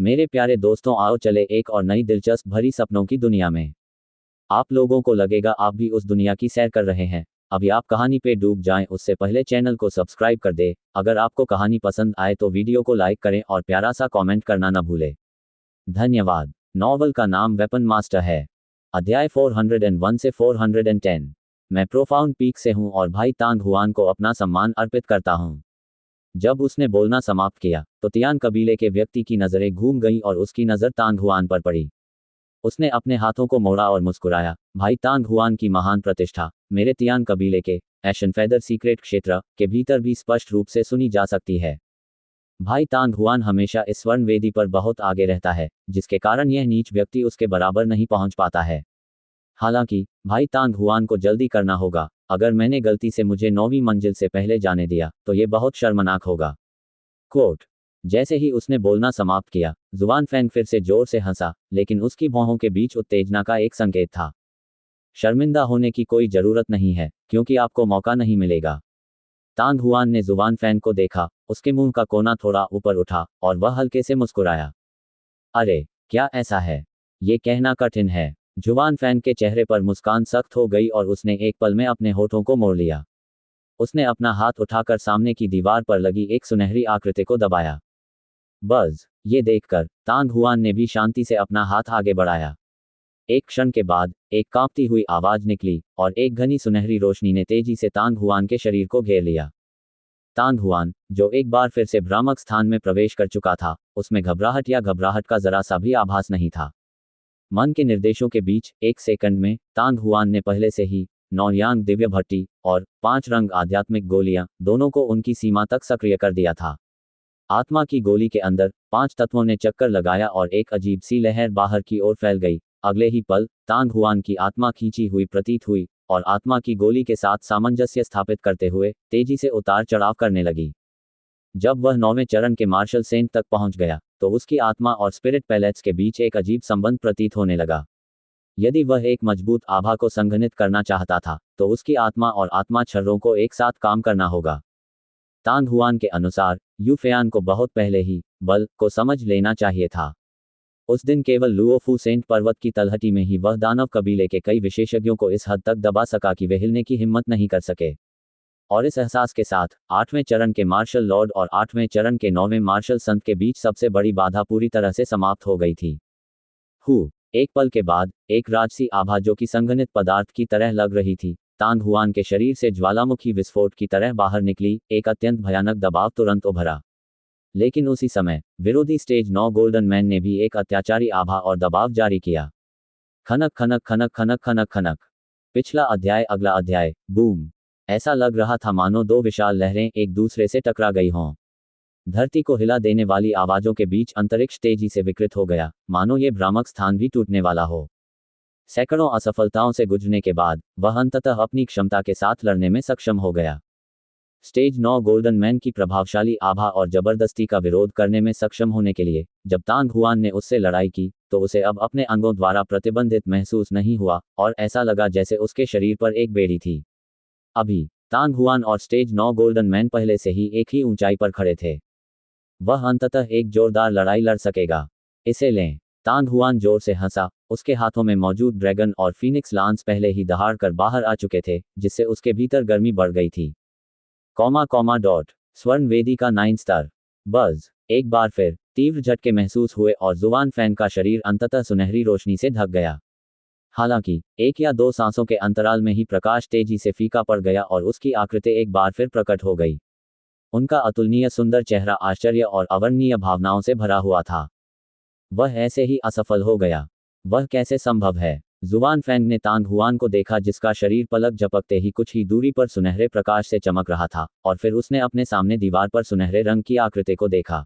मेरे प्यारे दोस्तों, आओ चले एक और नई दिलचस्प भरी सपनों की दुनिया में। आप लोगों को लगेगा आप भी उस दुनिया की सैर कर रहे हैं। अभी आप कहानी पे डूब जाएं उससे पहले चैनल को सब्सक्राइब कर दे। अगर आपको कहानी पसंद आए तो वीडियो को लाइक करें और प्यारा सा कमेंट करना न भूलें। धन्यवाद। नॉवल का नाम वेपन मास्टर है। अध्याय 401 से 410। मैं प्रोफाउंड पीक से हूं और भाई तांग हुआन को अपना सम्मान अर्पित करता हूं। जब उसने बोलना समाप्त किया तो तियान कबीले के व्यक्ति की नज़रें घूम गईं और उसकी नज़र तांग हुआन पर पड़ी। उसने अपने हाथों को मोड़ा और मुस्कुराया। भाई तांग हुआन की महान प्रतिष्ठा मेरे तियान कबीले के एशन फेदर सीक्रेट क्षेत्र के भीतर भी स्पष्ट रूप से सुनी जा सकती है। भाई तांग हुआन हमेशा इस स्वर्ण वेदी पर बहुत आगे रहता है, जिसके कारण यह नीच व्यक्ति उसके बराबर नहीं पहुंच पाता है। हालांकि भाई तांग हुआन को जल्दी करना होगा। अगर मैंने गलती से मुझे 9वीं मंजिल से पहले जाने दिया तो ये बहुत शर्मनाक होगा। कोट। जैसे ही उसने बोलना समाप्त किया, जुबान फैंग फिर से जोर से हंसा, लेकिन उसकी भौहों के बीच उत्तेजना का एक संकेत था। शर्मिंदा होने की कोई जरूरत नहीं है, क्योंकि आपको मौका नहीं मिलेगा। तांग हुआन ने जुबान फैंग को देखा, उसके मुंह का कोना थोड़ा ऊपर उठा और वह हल्के से मुस्कुराया। अरे, क्या ऐसा है? ये कहना कठिन है। जुबान फैंग के चेहरे पर मुस्कान सख्त हो गई और उसने एक पल में अपने होठों को मोड़ लिया। उसने अपना हाथ उठाकर सामने की दीवार पर लगी एक सुनहरी आकृति को दबाया। बज़, ये देखकर तांग हुआन ने भी शांति से अपना हाथ आगे बढ़ाया। एक क्षण के बाद एक कांपती हुई आवाज निकली और एक घनी सुनहरी रोशनी ने तेजी से तांग हुआन के शरीर को घेर लिया। तांग हुआन, जो एक बार फिर से भ्रामक स्थान में प्रवेश कर चुका था, उसमें घबराहट का जरा सा भी आभास नहीं था। मन के निर्देशों के बीच एक सेकंड में तांग हुआन ने पहले से ही 9 यांग दिव्य भट्टी और 5 रंग आध्यात्मिक गोलियां दोनों को उनकी सीमा तक सक्रिय कर दिया था। आत्मा की गोली के अंदर 5 तत्वों ने चक्कर लगाया और एक अजीब सी लहर बाहर की ओर फैल गई। अगले ही पल तांग हुआन की आत्मा खींची हुई प्रतीत हुई और आत्मा की गोली के साथ सामंजस्य स्थापित करते हुए तेजी से उतार चढ़ाव करने लगी। जब वह 9वें चरण के मार्शल सेंट तक पहुंच गया तो उसकी आत्मा और स्पिरिट पैलेट्स के बीच एक अजीब संबंध प्रतीत होने लगा। यदि वह एक मजबूत आभा को संघनित करना चाहता था तो उसकी आत्मा और आत्मा छर्रों को एक साथ काम करना होगा। तांग हुआन के अनुसार यूफेयान को बहुत पहले ही बल को समझ लेना चाहिए था। उस दिन केवल लुओफू सेंट पर्वत की तलहटी में ही वह दानव कबीले के कई विशेषज्ञों को इस हद तक दबा सका कि वे हिलने की हिम्मत नहीं कर सके। और इस एहसास के साथ 8वें चरण के मार्शल लॉर्ड और 8वें चरण के 9वें मार्शल संत के बीच सबसे बड़ी बाधा पूरी तरह से समाप्त हो गई थी। एक पल के बाद एक राजसी आभा जो कि संघनित पदार्थ की तरह लग रही थी, तांग हुआन के शरीर से ज्वालामुखी विस्फोट की तरह बाहर निकली। एक अत्यंत भयानक दबाव तुरंत उभरा। लेकिन उसी समय विरोधी स्टेज 9 गोल्डन मैन ने भी एक अत्याचारी आभा और दबाव जारी किया। खनक खनक खनक खनक खनक खनक। पिछला अध्याय अगला अध्याय। बूम। ऐसा लग रहा था मानो 2 विशाल लहरें एक दूसरे से टकरा गई हों। धरती को हिला देने वाली आवाजों के बीच अंतरिक्ष तेजी से विकृत हो गया, मानो ये भ्रामक स्थान भी टूटने वाला हो। सैकड़ों असफलताओं से गुजरने के बाद वह अंततः अपनी क्षमता के साथ लड़ने में सक्षम हो गया। स्टेज 9 गोल्डन मैन की प्रभावशाली आभा और जबरदस्ती का विरोध करने में सक्षम होने के लिए जब तांग हुआन ने उससे लड़ाई की तो उसे अब अपने अंगों द्वारा प्रतिबंधित महसूस नहीं हुआ और ऐसा लगा जैसे उसके शरीर पर एक बेड़ी थी। अभी तांग हुआन और स्टेज 9 गोल्डन मैन पहले से ही एक ही ऊंचाई पर खड़े थे। वह अंततः एक जोरदार लड़ाई लड़ सकेगा। इसे लें। तांग हुआन जोर से हंसा। उसके हाथों में मौजूद ड्रैगन और फीनिक्स लांस पहले ही दहाड़ कर बाहर आ चुके थे, जिससे उसके भीतर गर्मी बढ़ गई थी। स्वर्ण वेदी का 9 स्तर। बज़। एक बार फिर तीव्र झटके महसूस हुए और जुबान फैंग का शरीर अंततः सुनहरी रोशनी से ढक गया। हालांकि 1 या 2 सांसों के अंतराल में ही प्रकाश तेजी से फीका पड़ गया और उसकी आकृति एक बार फिर प्रकट हो गई। उनका अतुलनीय सुंदर चेहरा आश्चर्य और अवर्णनीय भावनाओं से भरा हुआ था। वह ऐसे ही असफल हो गया। वह कैसे संभव है? जुबान फैंग ने तांग हुआन को देखा, जिसका शरीर पलक झपकते ही कुछ ही दूरी पर सुनहरे प्रकाश से चमक रहा था, और फिर उसने अपने सामने दीवार पर सुनहरे रंग की आकृति को देखा।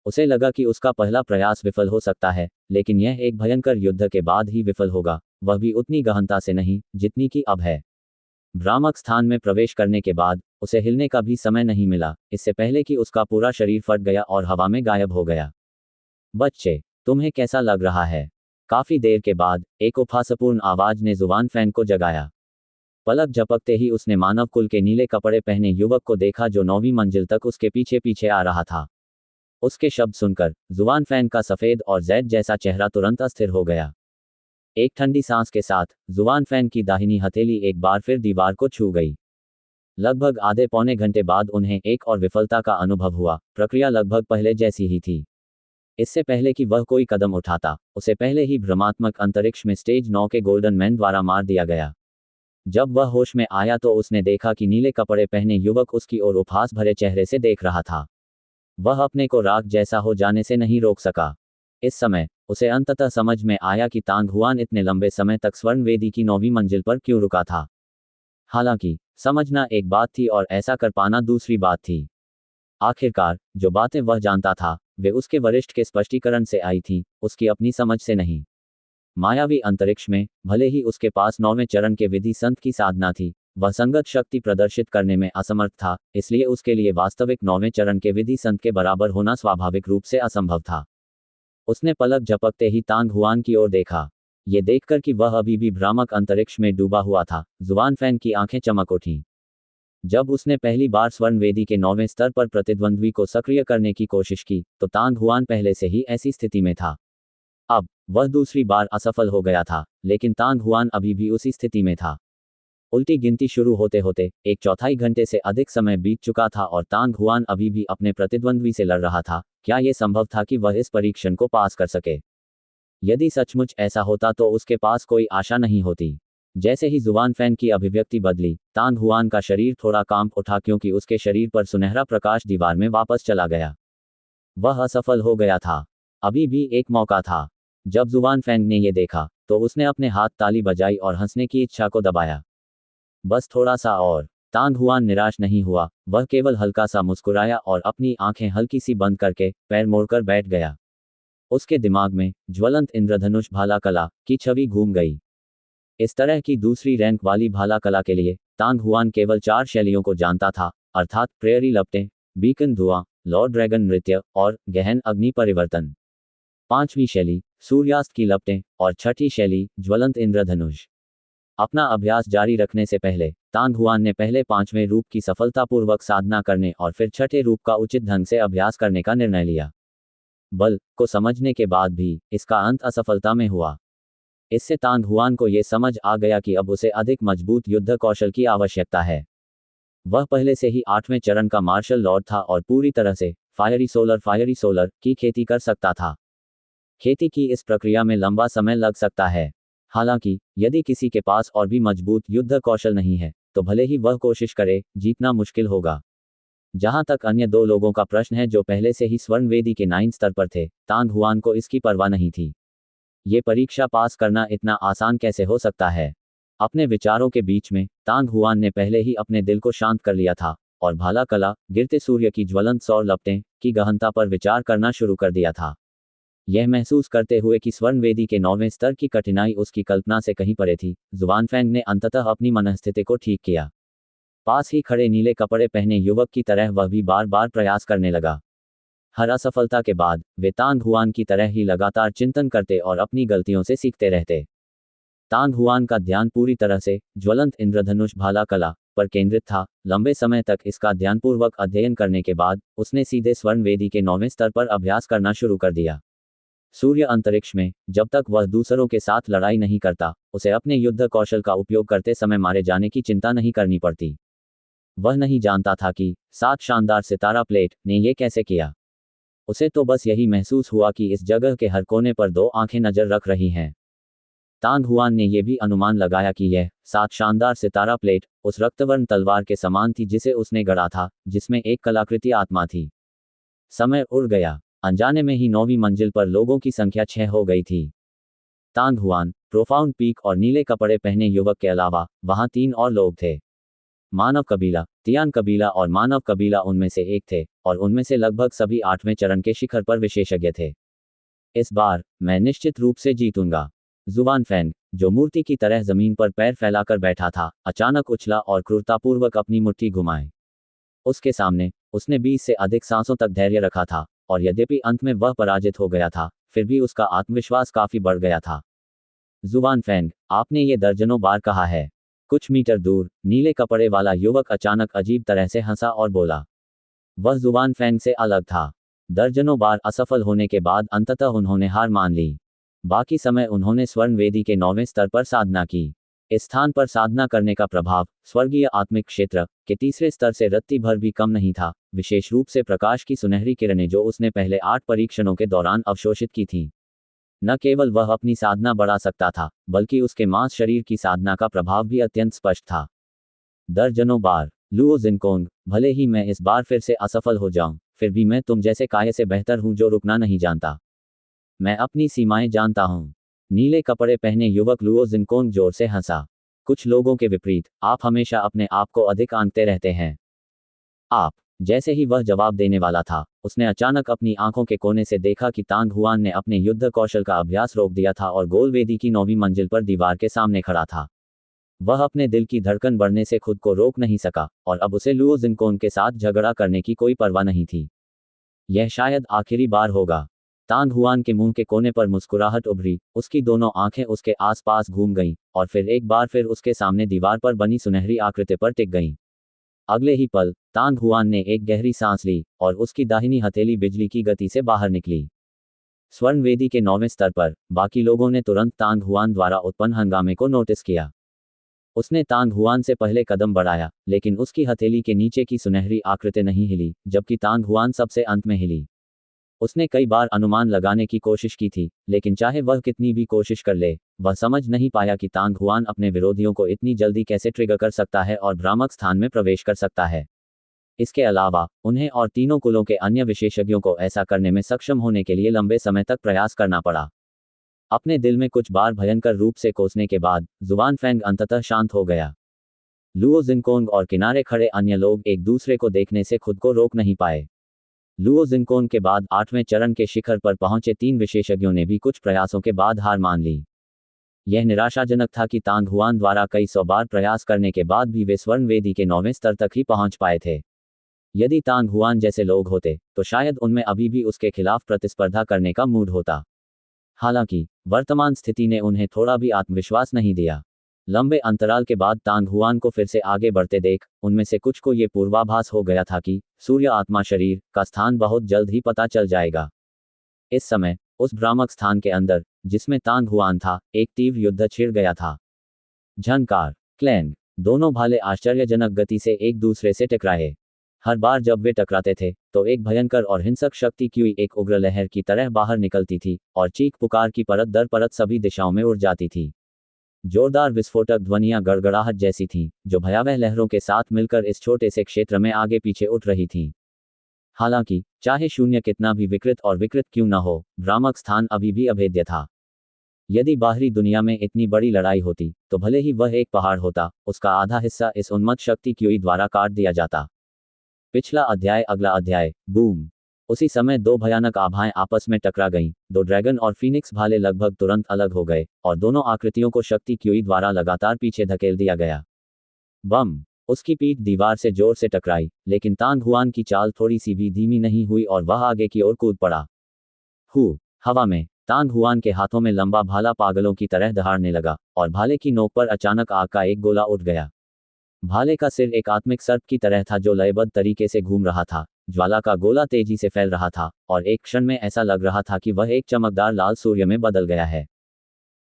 उसे लगा कि उसका पहला प्रयास विफल हो सकता है, लेकिन यह एक भयंकर युद्ध के बाद ही विफल होगा, वह भी उतनी गहनता से नहीं जितनी कि अब है। भ्रामक स्थान में प्रवेश करने के बाद उसे हिलने का भी समय नहीं मिला, इससे पहले कि उसका पूरा शरीर फट गया और हवा में गायब हो गया। बच्चे, तुम्हें कैसा लग रहा है? काफी देर के बाद एक उपहासपूर्ण आवाज ने जुबान फैंग को जगाया। पलक झपकते ही उसने मानव कुल के नीले कपड़े पहने युवक को देखा जो 9वीं मंजिल तक उसके पीछे पीछे आ रहा था। उसके शब्द सुनकर जुबान फैंग का सफेद और जैद जैसा चेहरा तुरंत अस्थिर हो गया। एक ठंडी सांस के साथ जुबान फैंग की दाहिनी हथेली एक बार फिर दीवार को छू गई। लगभग आधे पौने घंटे बाद उन्हें एक और विफलता का अनुभव हुआ। प्रक्रिया लगभग पहले जैसी ही थी। इससे पहले कि वह कोई कदम उठाता, उसे पहले ही भ्रमात्मक अंतरिक्ष में स्टेज 9 के गोल्डन मैन द्वारा मार दिया गया। जब वह होश में आया तो उसने देखा कि नीले कपड़े पहने युवक उसकी ओर उपहास भरे चेहरे से देख रहा था। वह अपने को राख जैसा हो जाने से नहीं रोक सका। इस समय उसे अंततः समझ में आया कि तांग हुआन इतने लंबे समय तक स्वर्ण वेदी की 9वीं मंजिल पर क्यों रुका था। हालांकि समझना एक बात थी और ऐसा कर पाना दूसरी बात थी। आखिरकार जो बातें वह जानता था वे उसके वरिष्ठ के स्पष्टीकरण से आई थीं, उसकी अपनी समझ से नहीं। मायावी अंतरिक्ष में भले ही उसके पास 9वें चरण के विधि संत की साधना थी, वह संगत शक्ति प्रदर्शित करने में असमर्थ था, इसलिए उसके लिए वास्तविक 9वें चरण के विधि संत के बराबर होना स्वाभाविक रूप से असंभव था। उसने पलक झपकते ही तांग हुआन की ओर देखा। ये देखकर कि वह अभी भी भ्रामक अंतरिक्ष में डूबा हुआ था, जुबान फैंग की आंखें चमक उठीं। जब उसने पहली बार स्वर्ण वेदी के 9वें स्तर पर प्रतिद्वंद्वी को सक्रिय करने की कोशिश की तो तांग हुआन पहले से ही ऐसी स्थिति में था। अब वह दूसरी बार असफल हो गया था, लेकिन तांग हुआन अभी भी उसी स्थिति में था। उल्टी गिनती शुरू होते होते 1/4 घंटे से अधिक समय बीत चुका था और तांग हुआन अभी भी अपने प्रतिद्वंद्वी से लड़ रहा था। क्या यह संभव था कि वह इस परीक्षण को पास कर सके? यदि सचमुच ऐसा होता तो उसके पास कोई आशा नहीं होती। जैसे ही जुबान फैंग की अभिव्यक्ति बदली, तांग हुआन का शरीर थोड़ा कांप उठा क्योंकि उसके शरीर पर सुनहरा प्रकाश दीवार में वापस चला गया। वह असफल हो गया था। अभी भी एक मौका था। जब जुबान फैंग ने यह देखा तो उसने अपने हाथ ताली बजाई और हंसने की इच्छा को दबाया। बस थोड़ा सा और। तांग हुआन निराश नहीं हुआ, वह केवल हल्का सा मुस्कुराया और अपनी आंखें हल्की सी बंद करके पैर मोड़कर बैठ गया। उसके दिमाग में ज्वलंत इंद्रधनुष भाला कला की छवि घूम गई। इस तरह की दूसरी रैंक वाली भाला कला के लिए तांग हुआन केवल 4 शैलियों को जानता था, अर्थात प्रेयरी लपटें, बीकन धुआं, लॉर्ड ड्रैगन नृत्य और गहन अग्नि परिवर्तन। 5वीं शैली सूर्यास्त की लपटें और 6ठी शैली ज्वलंत इंद्रधनुष। अपना अभ्यास जारी रखने से पहले तांग हुआन ने पहले 5वें रूप की सफलतापूर्वक साधना करने और फिर 6ठे रूप का उचित ढंग से अभ्यास करने का निर्णय लिया। बल को समझने के बाद भी इसका अंत असफलता में हुआ। इससे तांग हुआन को यह समझ आ गया कि अब उसे अधिक मजबूत युद्ध कौशल की आवश्यकता है। वह पहले से ही 8वें चरण का मार्शल लॉर्ड था और पूरी तरह से फायरी सोलर की खेती कर सकता था। खेती की इस प्रक्रिया में लंबा समय लग सकता है। हालांकि यदि किसी के पास और भी मजबूत युद्ध कौशल नहीं है तो भले ही वह कोशिश करे, जीतना मुश्किल होगा। जहां तक अन्य 2 लोगों का प्रश्न है जो पहले से ही स्वर्ण वेदी के 9 स्तर पर थे, तांग हुआन को इसकी परवाह नहीं थी। ये परीक्षा पास करना इतना आसान कैसे हो सकता है? अपने विचारों के बीच में तांग हुआन ने पहले ही अपने दिल को शांत कर लिया था और भाला कला, गिरते सूर्य की ज्वलंत सौर लपटें की गहनता पर विचार करना शुरू कर दिया था। यह महसूस करते हुए कि स्वर्ण वेदी के 9वें स्तर की कठिनाई उसकी कल्पना से कहीं परे थी, जुबान फैंग ने अंततः अपनी मनस्थिति को ठीक किया। पास ही खड़े नीले कपड़े पहने युवक की तरह वह भी बार बार प्रयास करने लगा। हर असफलता के बाद वे तांग हुआन की तरह ही लगातार चिंतन करते और अपनी गलतियों से सीखते रहते। तांग हुआन का ध्यान पूरी तरह से ज्वलंत इंद्रधनुष भाला कला पर केंद्रित था। लंबे समय तक इसका ध्यानपूर्वक अध्ययन करने के बाद उसने सीधे स्वर्ण वेदी के 9वें स्तर पर अभ्यास करना शुरू कर दिया। सूर्य अंतरिक्ष में जब तक वह दूसरों के साथ लड़ाई नहीं करता, उसे अपने युद्ध कौशल का उपयोग करते समय मारे जाने की चिंता नहीं करनी पड़ती। वह नहीं जानता था कि 7 शानदार सितारा प्लेट ने यह कैसे किया। उसे तो बस यही महसूस हुआ कि इस जगह के हर कोने पर 2 आंखें नजर रख रही हैं। तांग हुआन ने यह भी अनुमान लगाया कि यह 7 शानदार सितारा प्लेट उस रक्तवर्ण तलवार के समान थी जिसे उसने गढ़ा था, जिसमें एक कलाकृति आत्मा थी। समय उड़ गया। अनजाने में ही 9वीं मंजिल पर लोगों की संख्या 6 हो गई थी। तांग हुआन, प्रोफाउंड पीक और नीले कपड़े पहने युवक के अलावा वहां 3 और लोग थे। मानव कबीला, तियान कबीला और मानव कबीला उनमें से एक थे और उनमें से लगभग सभी 8वें चरण के शिखर पर विशेषज्ञ थे। इस बार मैं निश्चित रूप से जीतूंगा। जुबान फैंग, जो मूर्ति की तरह जमीन पर पैर फैलाकर बैठा था, अचानक उछला और क्रूरतापूर्वक अपनी मुट्ठी घुमाए। उसके सामने उसने 20 से अधिक सांसों तक धैर्य रखा था और यद्यपि अंत में वह पराजित हो गया था, फिर भी उसका आत्मविश्वास काफी बढ़ गया था। जुबान फैंग, आपने ये दर्जनों बार कहा है। कुछ मीटर दूर नीले कपड़े वाला युवक अचानक अजीब तरह से हंसा और बोला। वह जुबान फैंग से अलग था। दर्जनों बार असफल होने के बाद अंततः उन्होंने हार मान ली। बाकी समय उन्होंने स्वर्ण वेदी के 9वें स्तर पर साधना की। इस स्थान पर साधना करने का प्रभाव स्वर्गीय आत्मिक क्षेत्र के तीसरे स्तर से रत्ती भर भी कम नहीं था, विशेष रूप से प्रकाश की सुनहरी किरणें जो उसने पहले 8 परीक्षणों के दौरान अवशोषित की थीं। न केवल वह अपनी साधना बढ़ा सकता था, बल्कि उसके मांस शरीर की साधना का प्रभाव भी अत्यंत स्पष्ट था। दर्जनों बार लुओ जिनकोंग, भले ही मैं इस बार फिर से असफल हो जाऊं, फिर भी मैं तुम जैसे काहे से बेहतर हूं जो रुकना नहीं जानता। मैं अपनी सीमाएं जानता हूं। नीले कपड़े पहने युवक लुओ जिनकोंग जोर से हंसा। कुछ लोगों के विपरीत, आप हमेशा अपने आप को अधिक आंकते रहते हैं। आप। जैसे ही वह जवाब देने वाला था, उसने अचानक अपनी आंखों के कोने से देखा कि तांग हुआन ने अपने युद्ध कौशल का अभ्यास रोक दिया था और गोल वेदी की 9वीं मंजिल पर दीवार के सामने खड़ा था। वह अपने दिल की धड़कन बढ़ने से खुद को रोक नहीं सका, और अब उसे लुओ जिनकोंग के साथ झगड़ा करने की कोई परवाह नहीं थी। यह शायद आखिरी बार होगा। तांग हुआन के मुंह के कोने पर मुस्कुराहट उभरी, उसकी दोनों आंखें उसके आसपास घूम गईं, और फिर एक बार फिर उसके सामने दीवार पर बनी सुनहरी आकृति पर टिक गईं। अगले ही पल, तांग हुआन ने एक गहरी सांस ली, और उसकी दाहिनी हथेली बिजली की गति से बाहर निकली। स्वर्ण वेदी के 9वें स्तर पर, बाकी लोगों ने तुरंत तांग हुआन द्वारा उत्पन्न हंगामे को नोटिस किया। उसने तांग हुआन से पहले कदम बढ़ाया, लेकिन उसकी हथेली के नीचे की सुनहरी आकृति नहीं हिली, जबकि तांग हुआन सबसे अंत में हिली। उसने कई बार अनुमान लगाने की कोशिश की थी, लेकिन चाहे वह कितनी भी कोशिश कर ले, वह समझ नहीं पाया कि तांग हुआन अपने विरोधियों को इतनी जल्दी कैसे ट्रिगर कर सकता है और भ्रामक स्थान में प्रवेश कर सकता है। इसके अलावा, उन्हें और तीनों कुलों के अन्य विशेषज्ञों को ऐसा करने में सक्षम होने के लिए लंबे समय तक प्रयास करना पड़ा। अपने दिल में कुछ बार भयंकर रूप से कोसने के बाद, जुआन फेंग अंततः शांत हो गया। लुओ जिनकोंग और किनारे खड़े अन्य लोग एक दूसरे को देखने से खुद को रोक नहीं पाए। लुओ जिनकोंग के बाद 8वें चरण के शिखर पर पहुंचे 3 विशेषज्ञों ने भी कुछ प्रयासों के बाद हार मान ली। यह निराशाजनक था कि तांग हुआन द्वारा कई 100 बार प्रयास करने के बाद भी वे स्वर्ण वेदी के 9वें स्तर तक ही पहुंच पाए थे। यदि तांग हुआन जैसे लोग होते, तो शायद उनमें अभी भी उसके खिलाफ प्रतिस्पर्धा करने का मूड होता। हालांकि, वर्तमान स्थिति ने उन्हें थोड़ा भी आत्मविश्वास नहीं दिया। लंबे अंतराल के बाद तांग हुआन को फिर से आगे बढ़ते देख, उनमें से कुछ को ये पूर्वाभास हो गया था कि सूर्य आत्मा शरीर का स्थान बहुत जल्द ही पता चल जाएगा। इस समय, उस भ्रामक स्थान के अंदर, जिसमें तांग हुआन था, एक तीव्र युद्ध छिड़ गया था। झनकार, क्लैंग, दोनों भाले आश्चर्यजनक गति से एक दूसरे से टकराए। हर बार जब वे टकराते थे, तो एक भयंकर और हिंसक शक्ति की एक उग्र लहर की तरह बाहर निकलती थी, और चीख पुकार की परत दर परत सभी दिशाओं में उड़ जाती थी। जोरदार विस्फोटक ध्वनियां गड़गड़ाहट जैसी थीं, जो भयावह लहरों के साथ मिलकर इस छोटे से क्षेत्र में आगे पीछे उठ रही थीं। हालांकि, चाहे शून्य कितना भी विकृत और विकृत क्यों न हो, भ्रामक स्थान अभी भी अभेद्य था। यदि बाहरी दुनिया में इतनी बड़ी लड़ाई होती, तो भले ही वह एक पहाड़ होता, उसका आधा हिस्सा इस उन्मत्त शक्ति क्यूई द्वारा काट दिया जाता। पिछला अध्याय। अगला अध्याय। बूम। उसी समय 2 भयानक आभाएं आपस में टकरा गईं। 2 ड्रैगन और फीनिक्स भाले लगभग तुरंत अलग हो गए, और दोनों आकृतियों को शक्ति क्यूई द्वारा लगातार पीछे धकेल दिया गया। बम। उसकी पीठ दीवार से जोर से टकराई, लेकिन तांग हुआन की चाल थोड़ी सी भी धीमी नहीं हुई और वह आगे की ओर कूद पड़ा। हवा में, तांग हुआन के हाथों में लंबा भाला पागलों की तरह दहाड़ने लगा, और भाले की नोक पर अचानक आग का एक गोला उठ गया। भाले का सिर एक आत्मिक सर्प की तरह था जो लयबद्ध तरीके से घूम रहा था। ज्वाला का गोला तेजी से फैल रहा था, और एक क्षण में ऐसा लग रहा था कि वह एक चमकदार लाल सूर्य में बदल गया है।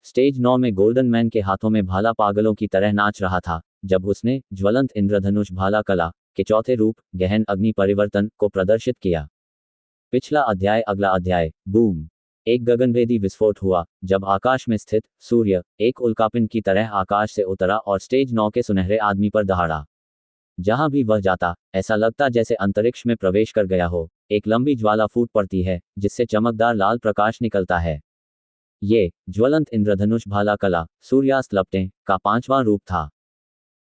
स्टेज 9 में गोल्डन मैन के हाथों में भाला पागलों की तरह नाच रहा था, जब उसने ज्वलंत इंद्रधनुष भाला कला के चौथे रूप, गहन अग्नि परिवर्तन, को प्रदर्शित किया। पिछला अध्याय। अगला अध्याय। बूम। एक गगनभेदी विस्फोट हुआ, जब आकाश में स्थित सूर्य एक उल्कापिंड की तरह आकाश से उतरा और स्टेज 9 के सुनहरे आदमी पर दहाड़ा। जहां भी वह जाता, ऐसा लगता जैसे अंतरिक्ष में प्रवेश कर गया हो। एक लंबी ज्वाला फूट पड़ती है, जिससे चमकदार लाल प्रकाश निकलता है। ये ज्वलंत इंद्रधनुष भाला कला, सूर्यास्त लपटें, का 5वां रूप था।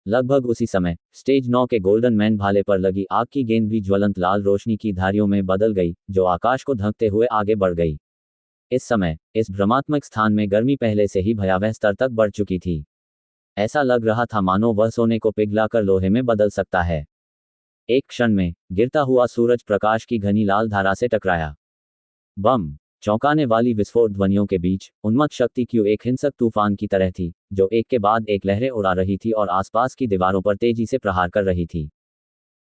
लगभग उसी समय, स्टेज 9 के गोल्डन मैन भाले पर लगी आग की गेंद भी ज्वलंत लाल रोशनी की धारियों में बदल गई, जो आकाश को ढंकते हुए आगे बढ़ गई। इस समय, इस भ्रमात्मक स्थान में गर्मी पहले से ही भयावह स्तर तक बढ़ चुकी थी। ऐसा लग रहा था मानो वह सोने को पिघलाकर लोहे में बदल सकता है। एक क्षण में, गिरता हुआ सूरज प्रकाश की घनी लाल धारा से टकराया। बम। चौंकाने वाली विस्फोट ध्वनियों के बीच, उन्मत्त शक्ति क्यू एक हिंसक तूफान की तरह थी, जो एक के बाद एक लहरें उड़ा रही थी और आसपास की दीवारों पर तेजी से प्रहार कर रही थी।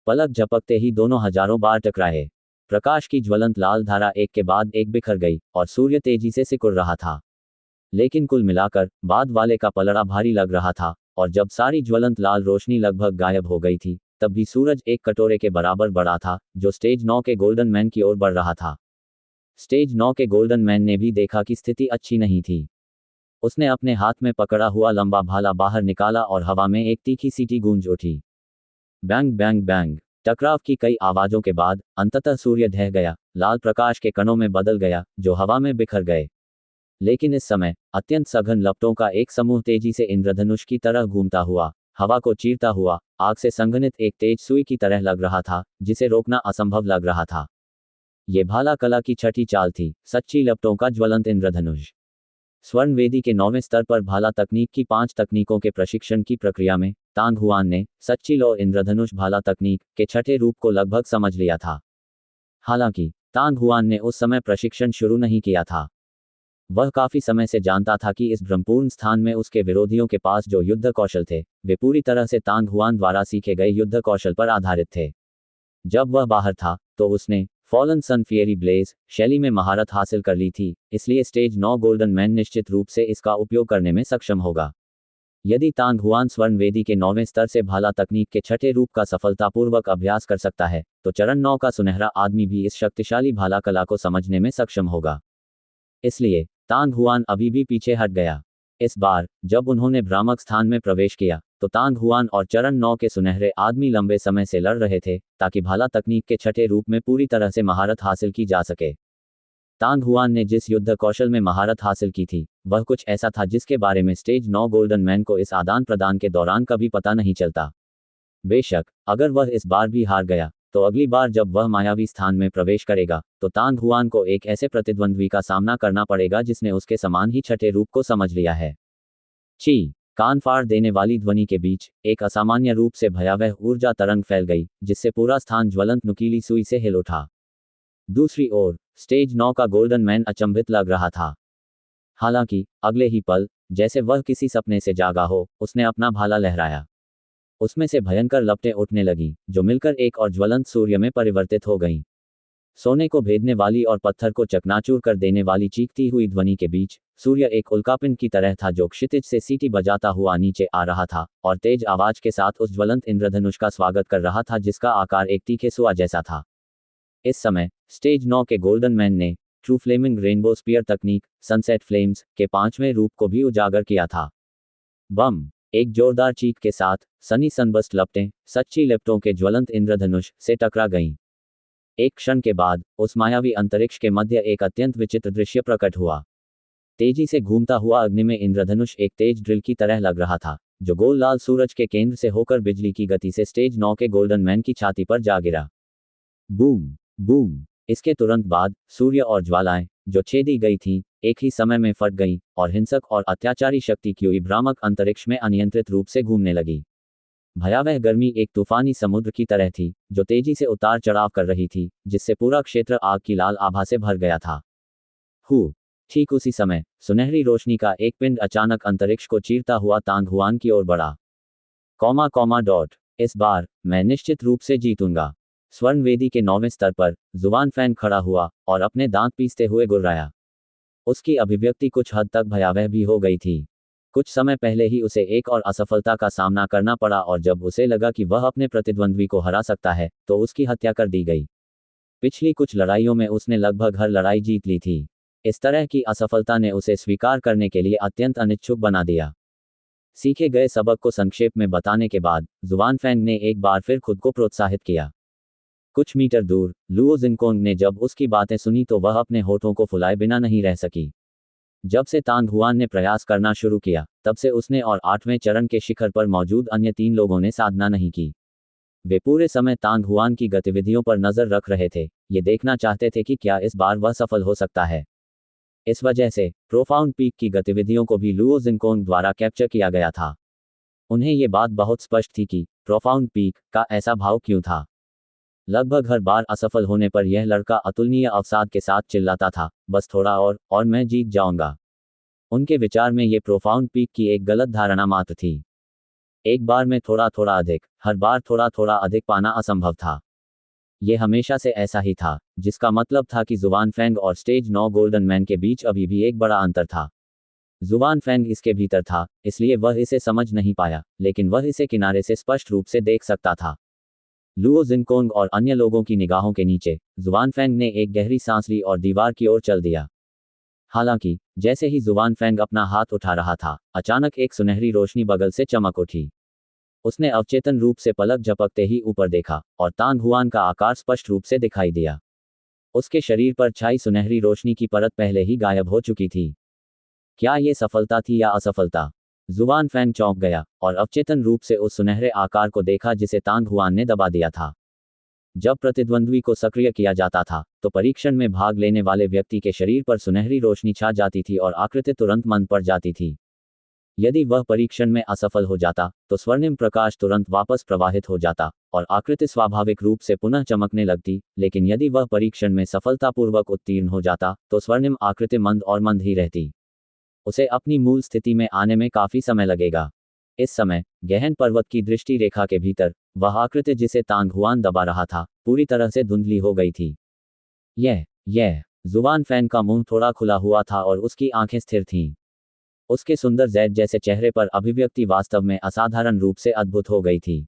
पलक झपकते ही दोनों हजारों बार टकराए। प्रकाश की ज्वलंत लाल धारा एक के बाद एक बिखर गई और सूर्य तेजी से सिकुड़ रहा था। लेकिन कुल मिलाकर बाद वाले का पलड़ा भारी लग रहा था, और जब सारी ज्वलंत लाल रोशनी लगभग गायब हो गई थी, तब भी सूरज एक कटोरे के बराबर बड़ा था जो स्टेज 9 के गोल्डन मैन की ओर बढ़ रहा था। स्टेज 9 के गोल्डन मैन ने भी देखा कि स्थिति अच्छी नहीं थी। उसने अपने हाथ में पकड़ा हुआ लंबा भाला बाहर निकाला और हवा में एक तीखी सीटी गूंज उठी। Bang bang bang. टकराव की कई आवाजों के बाद अंततः सूर्य ढह गया, लाल प्रकाश के कणों में बदल गया जो हवा में बिखर गए। लेकिन इस समय अत्यंत सघन लपटों का एक समूह तेजी से इंद्रधनुष की तरह घूमता हुआ, हवा को चीरता हुआ, आग से संघनित एक तेज सुई की तरह लग रहा था जिसे रोकना असंभव लग रहा था। ये भाला कला की छठी चाल थी, सच्ची लपटों का ज्वलंत इंद्रधनुष। स्वर्ण वेदी के 9वें स्तर पर भाला तकनीक की 5 तकनीकों के प्रशिक्षण की प्रक्रिया में तांग हुआन ने सच्ची लौ इंद्रधनुष भाला तकनीक के छठे रूप को लगभग समझ लिया था। हालांकि तांग हुआन ने उस समय प्रशिक्षण शुरू नहीं किया था। वह काफी समय से जानता था कि इस भ्रमपूर्ण स्थान में उसके विरोधियों के पास जो युद्ध कौशल थे वे पूरी तरह से तांग हुआन द्वारा सीखे गए युद्ध कौशल पर आधारित थे। जब वह बाहर था तो उसने फॉलन सन फियरी ब्लेज शैली में महारत हासिल कर ली थी, इसलिए स्टेज 9 गोल्डन मैन निश्चित रूप से इसका उपयोग करने में सक्षम होगा। यदि तांग हुआन स्वर्ण वेदी के 9वें स्तर से भाला तकनीक के छठे रूप का सफलतापूर्वक अभ्यास कर सकता है, तो चरण 9 का सुनहरा आदमी भी इस शक्तिशाली भाला कला को समझने में सक्षम होगा। इसलिए तांग हुआन अभी भी पीछे हट गया। इस बार जब उन्होंने भ्रामक स्थान में प्रवेश किया तो तांग हुआन और चरण 9 के सुनहरे आदमी लंबे समय से लड़ रहे थे ताकि भाला तकनीक के छठे रूप में पूरी तरह से महारत हासिल की जा सके। तांग हुआन ने जिस युद्ध कौशल में महारत हासिल की थी वह कुछ ऐसा था जिसके बारे में स्टेज 9 गोल्डन मैन को इस आदान प्रदान के दौरान कभी पता नहीं चलता। बेशक अगर वह इस बार भी हार गया तो अगली बार जब वह मायावी स्थान में प्रवेश करेगा तो तांग हुआन को एक ऐसे प्रतिद्वंद्वी का सामना करना पड़ेगा जिसने उसके समान ही छठे रूप को समझ लिया है। ची। कान फाड़ देने वाली ध्वनि के बीच एक असामान्य रूप से भयावह ऊर्जा तरंग फैल गई जिससे पूरा स्थान ज्वलंत नुकीली सुई से हिल उठा। दूसरी ओर स्टेज 9 का गोल्डन मैन अचंभित लग रहा था। हालांकि अगले ही पल जैसे वह किसी सपने से जागा हो, उसने अपना भाला लहराया। उसमें से भयंकर लपटें उठने लगीं जो मिलकर एक और ज्वलंत सूर्य में परिवर्तित हो गईं। सोने को भेदने वाली और पत्थर को चकनाचूर कर देने वाली चीखती हुई ध्वनि के बीच सूर्य एक उल्कापिंड की तरह था जो क्षितिज से सीटी बजाता हुआ नीचे आ रहा था और तेज आवाज के साथ उस ज्वलंत इंद्रधनुष का स्वागत कर रहा था जिसका आकार एक तीखे सुआ जैसा था। इस समय स्टेज 9 के गोल्डन मैन ने ट्रू फ्लेमिंग रेनबो स्पीयर तकनीक सनसेट फ्लेम्स के 5वें रूप को भी उजागर किया था। बम। एक जोरदार चीख के साथ सनी सनबस्ट लपटें सच्ची लपटों के ज्वलंत इंद्रधनुष से टकरा गईं। एक क्षण के बाद उस मायावी अंतरिक्ष के मध्य एक अत्यंत विचित्र दृश्य प्रकट हुआ। तेजी से घूमता हुआ अग्नि में इंद्रधनुष एक तेज ड्रिल की तरह लग रहा था जो गोल लाल सूरज के केंद्र से होकर बिजली की गति से स्टेज 9 के गोल्डन मैन की छाती पर जा गिरा। Boom boom. इसके तुरंत बाद सूर्य और ज्वालाएं जो छेदी गई थीं एक ही समय में फट गईं और हिंसक और अत्याचारी शक्ति की भ्रामक अंतरिक्ष में अनियंत्रित रूप से घूमने लगी। भयावह गर्मी एक तूफानी समुद्र की तरह थी जो तेजी से उतार चढ़ाव कर रही थी जिससे पूरा क्षेत्र आग की लाल आभा से भर गया था। ठीक उसी समय सुनहरी रोशनी का एक पिंड अचानक अंतरिक्ष को चीरता हुआ तांग हुआन की ओर बढ़ा। इस बार मैं निश्चित रूप से जीतूंगा। स्वर्ण वेदी के 9वें स्तर पर जुबान फैन खड़ा हुआ और अपने दांत पीसते हुए गुर्राया। उसकी अभिव्यक्ति कुछ हद तक भयावह भी हो गई थी। कुछ समय पहले ही उसे एक और असफलता का सामना करना पड़ा और जब उसे लगा कि वह अपने प्रतिद्वंद्वी को हरा सकता है तो उसकी हत्या कर दी गई। पिछली कुछ लड़ाइयों में उसने लगभग हर लड़ाई जीत ली थी। इस तरह की असफलता ने उसे स्वीकार करने के लिए अत्यंत अनिच्छुक बना दिया। सीखे गए सबक को संक्षेप में बताने के बाद जुबान फैंग ने एक बार फिर खुद को प्रोत्साहित किया। कुछ मीटर दूर लुओ जिनकोंग ने जब उसकी बातें सुनी तो वह अपने होठों को फुलाए बिना नहीं रह सकी। जब से तांग हुआन ने प्रयास करना शुरू किया तब से उसने और 8वें चरण के शिखर पर मौजूद अन्य 3 लोगों ने साधना नहीं की। वे पूरे समय तांग हुआन की गतिविधियों पर नजर रख रहे थे, ये देखना चाहते थे कि क्या इस बार वह सफल हो सकता है। इस वजह से प्रोफाउंड पीक की गतिविधियों को भी लुओ जिनकोंग द्वारा कैप्चर किया गया था। उन्हें ये बात बहुत स्पष्ट थी कि प्रोफाउंड पीक का ऐसा भाव क्यों था। लगभग हर बार असफल होने पर यह लड़का अतुलनीय अवसाद के साथ चिल्लाता था, बस थोड़ा और मैं जीत जाऊंगा। उनके विचार में ये प्रोफाउंड पीक की एक गलत धारणा मात्र थी। एक बार में थोड़ा थोड़ा अधिक, हर बार थोड़ा थोड़ा अधिक पाना असंभव था। ये हमेशा से ऐसा ही था, जिसका मतलब था कि जुबान फेंग और स्टेज 9 गोल्डन मैन के बीच अभी भी एक बड़ा अंतर था। जुबान फेंग इसके भीतर था, इसलिए वह इसे समझ नहीं पाया, लेकिन वह इसे किनारे से स्पष्ट रूप से देख सकता था। लुओ जिनकोंग और अन्य लोगों की निगाहों के नीचे जुबान फेंग ने एक गहरी सांस ली और दीवार की ओर चल दिया। हालांकि जैसे ही जुबान फेंग अपना हाथ उठा रहा था, अचानक एक सुनहरी रोशनी बगल से चमक उठी। उसने अवचेतन रूप से पलक झपकते ही ऊपर देखा और तांग हुआन का आकार स्पष्ट रूप से दिखाई दिया। उसके शरीर पर छाई सुनहरी रोशनी की परत पहले ही गायब हो चुकी थी। क्या ये सफलता थी या असफलता? जुबान फेंग चौंक गया और अवचेतन रूप से उस सुनहरे आकार को देखा जिसे तांग हुआन ने दबा दिया था। जब प्रतिद्वंद्वी को सक्रिय किया जाता था, तो परीक्षण में भाग लेने वाले व्यक्ति के शरीर पर सुनहरी रोशनी छा जाती थी और आकृति तुरंत मंद पड़ जाती थी। यदि वह परीक्षण में असफल हो जाता, तो स्वर्णिम प्रकाश तुरंत वापस प्रवाहित हो जाता और आकृति स्वाभाविक रूप से पुनः चमकने लगती, लेकिन यदि वह परीक्षण में सफलतापूर्वक उत्तीर्ण हो जाता, तो स्वर्णिम आकृति मंद और मंद ही रहती। उसे अपनी मूल स्थिति में आने में काफी समय लगेगा। इस समय गहन पर्वत की दृष्टि रेखा के भीतर वह आकृति जिसे तांग हुआन दबा रहा था, पूरी तरह से धुंधली हो गई थी। यह जुबान फेंग का मुंह थोड़ा खुला हुआ था और उसकी आंखें स्थिर थीं। उसके सुंदर जैद जैसे चेहरे पर अभिव्यक्ति वास्तव में असाधारण रूप से अद्भुत हो गई थी।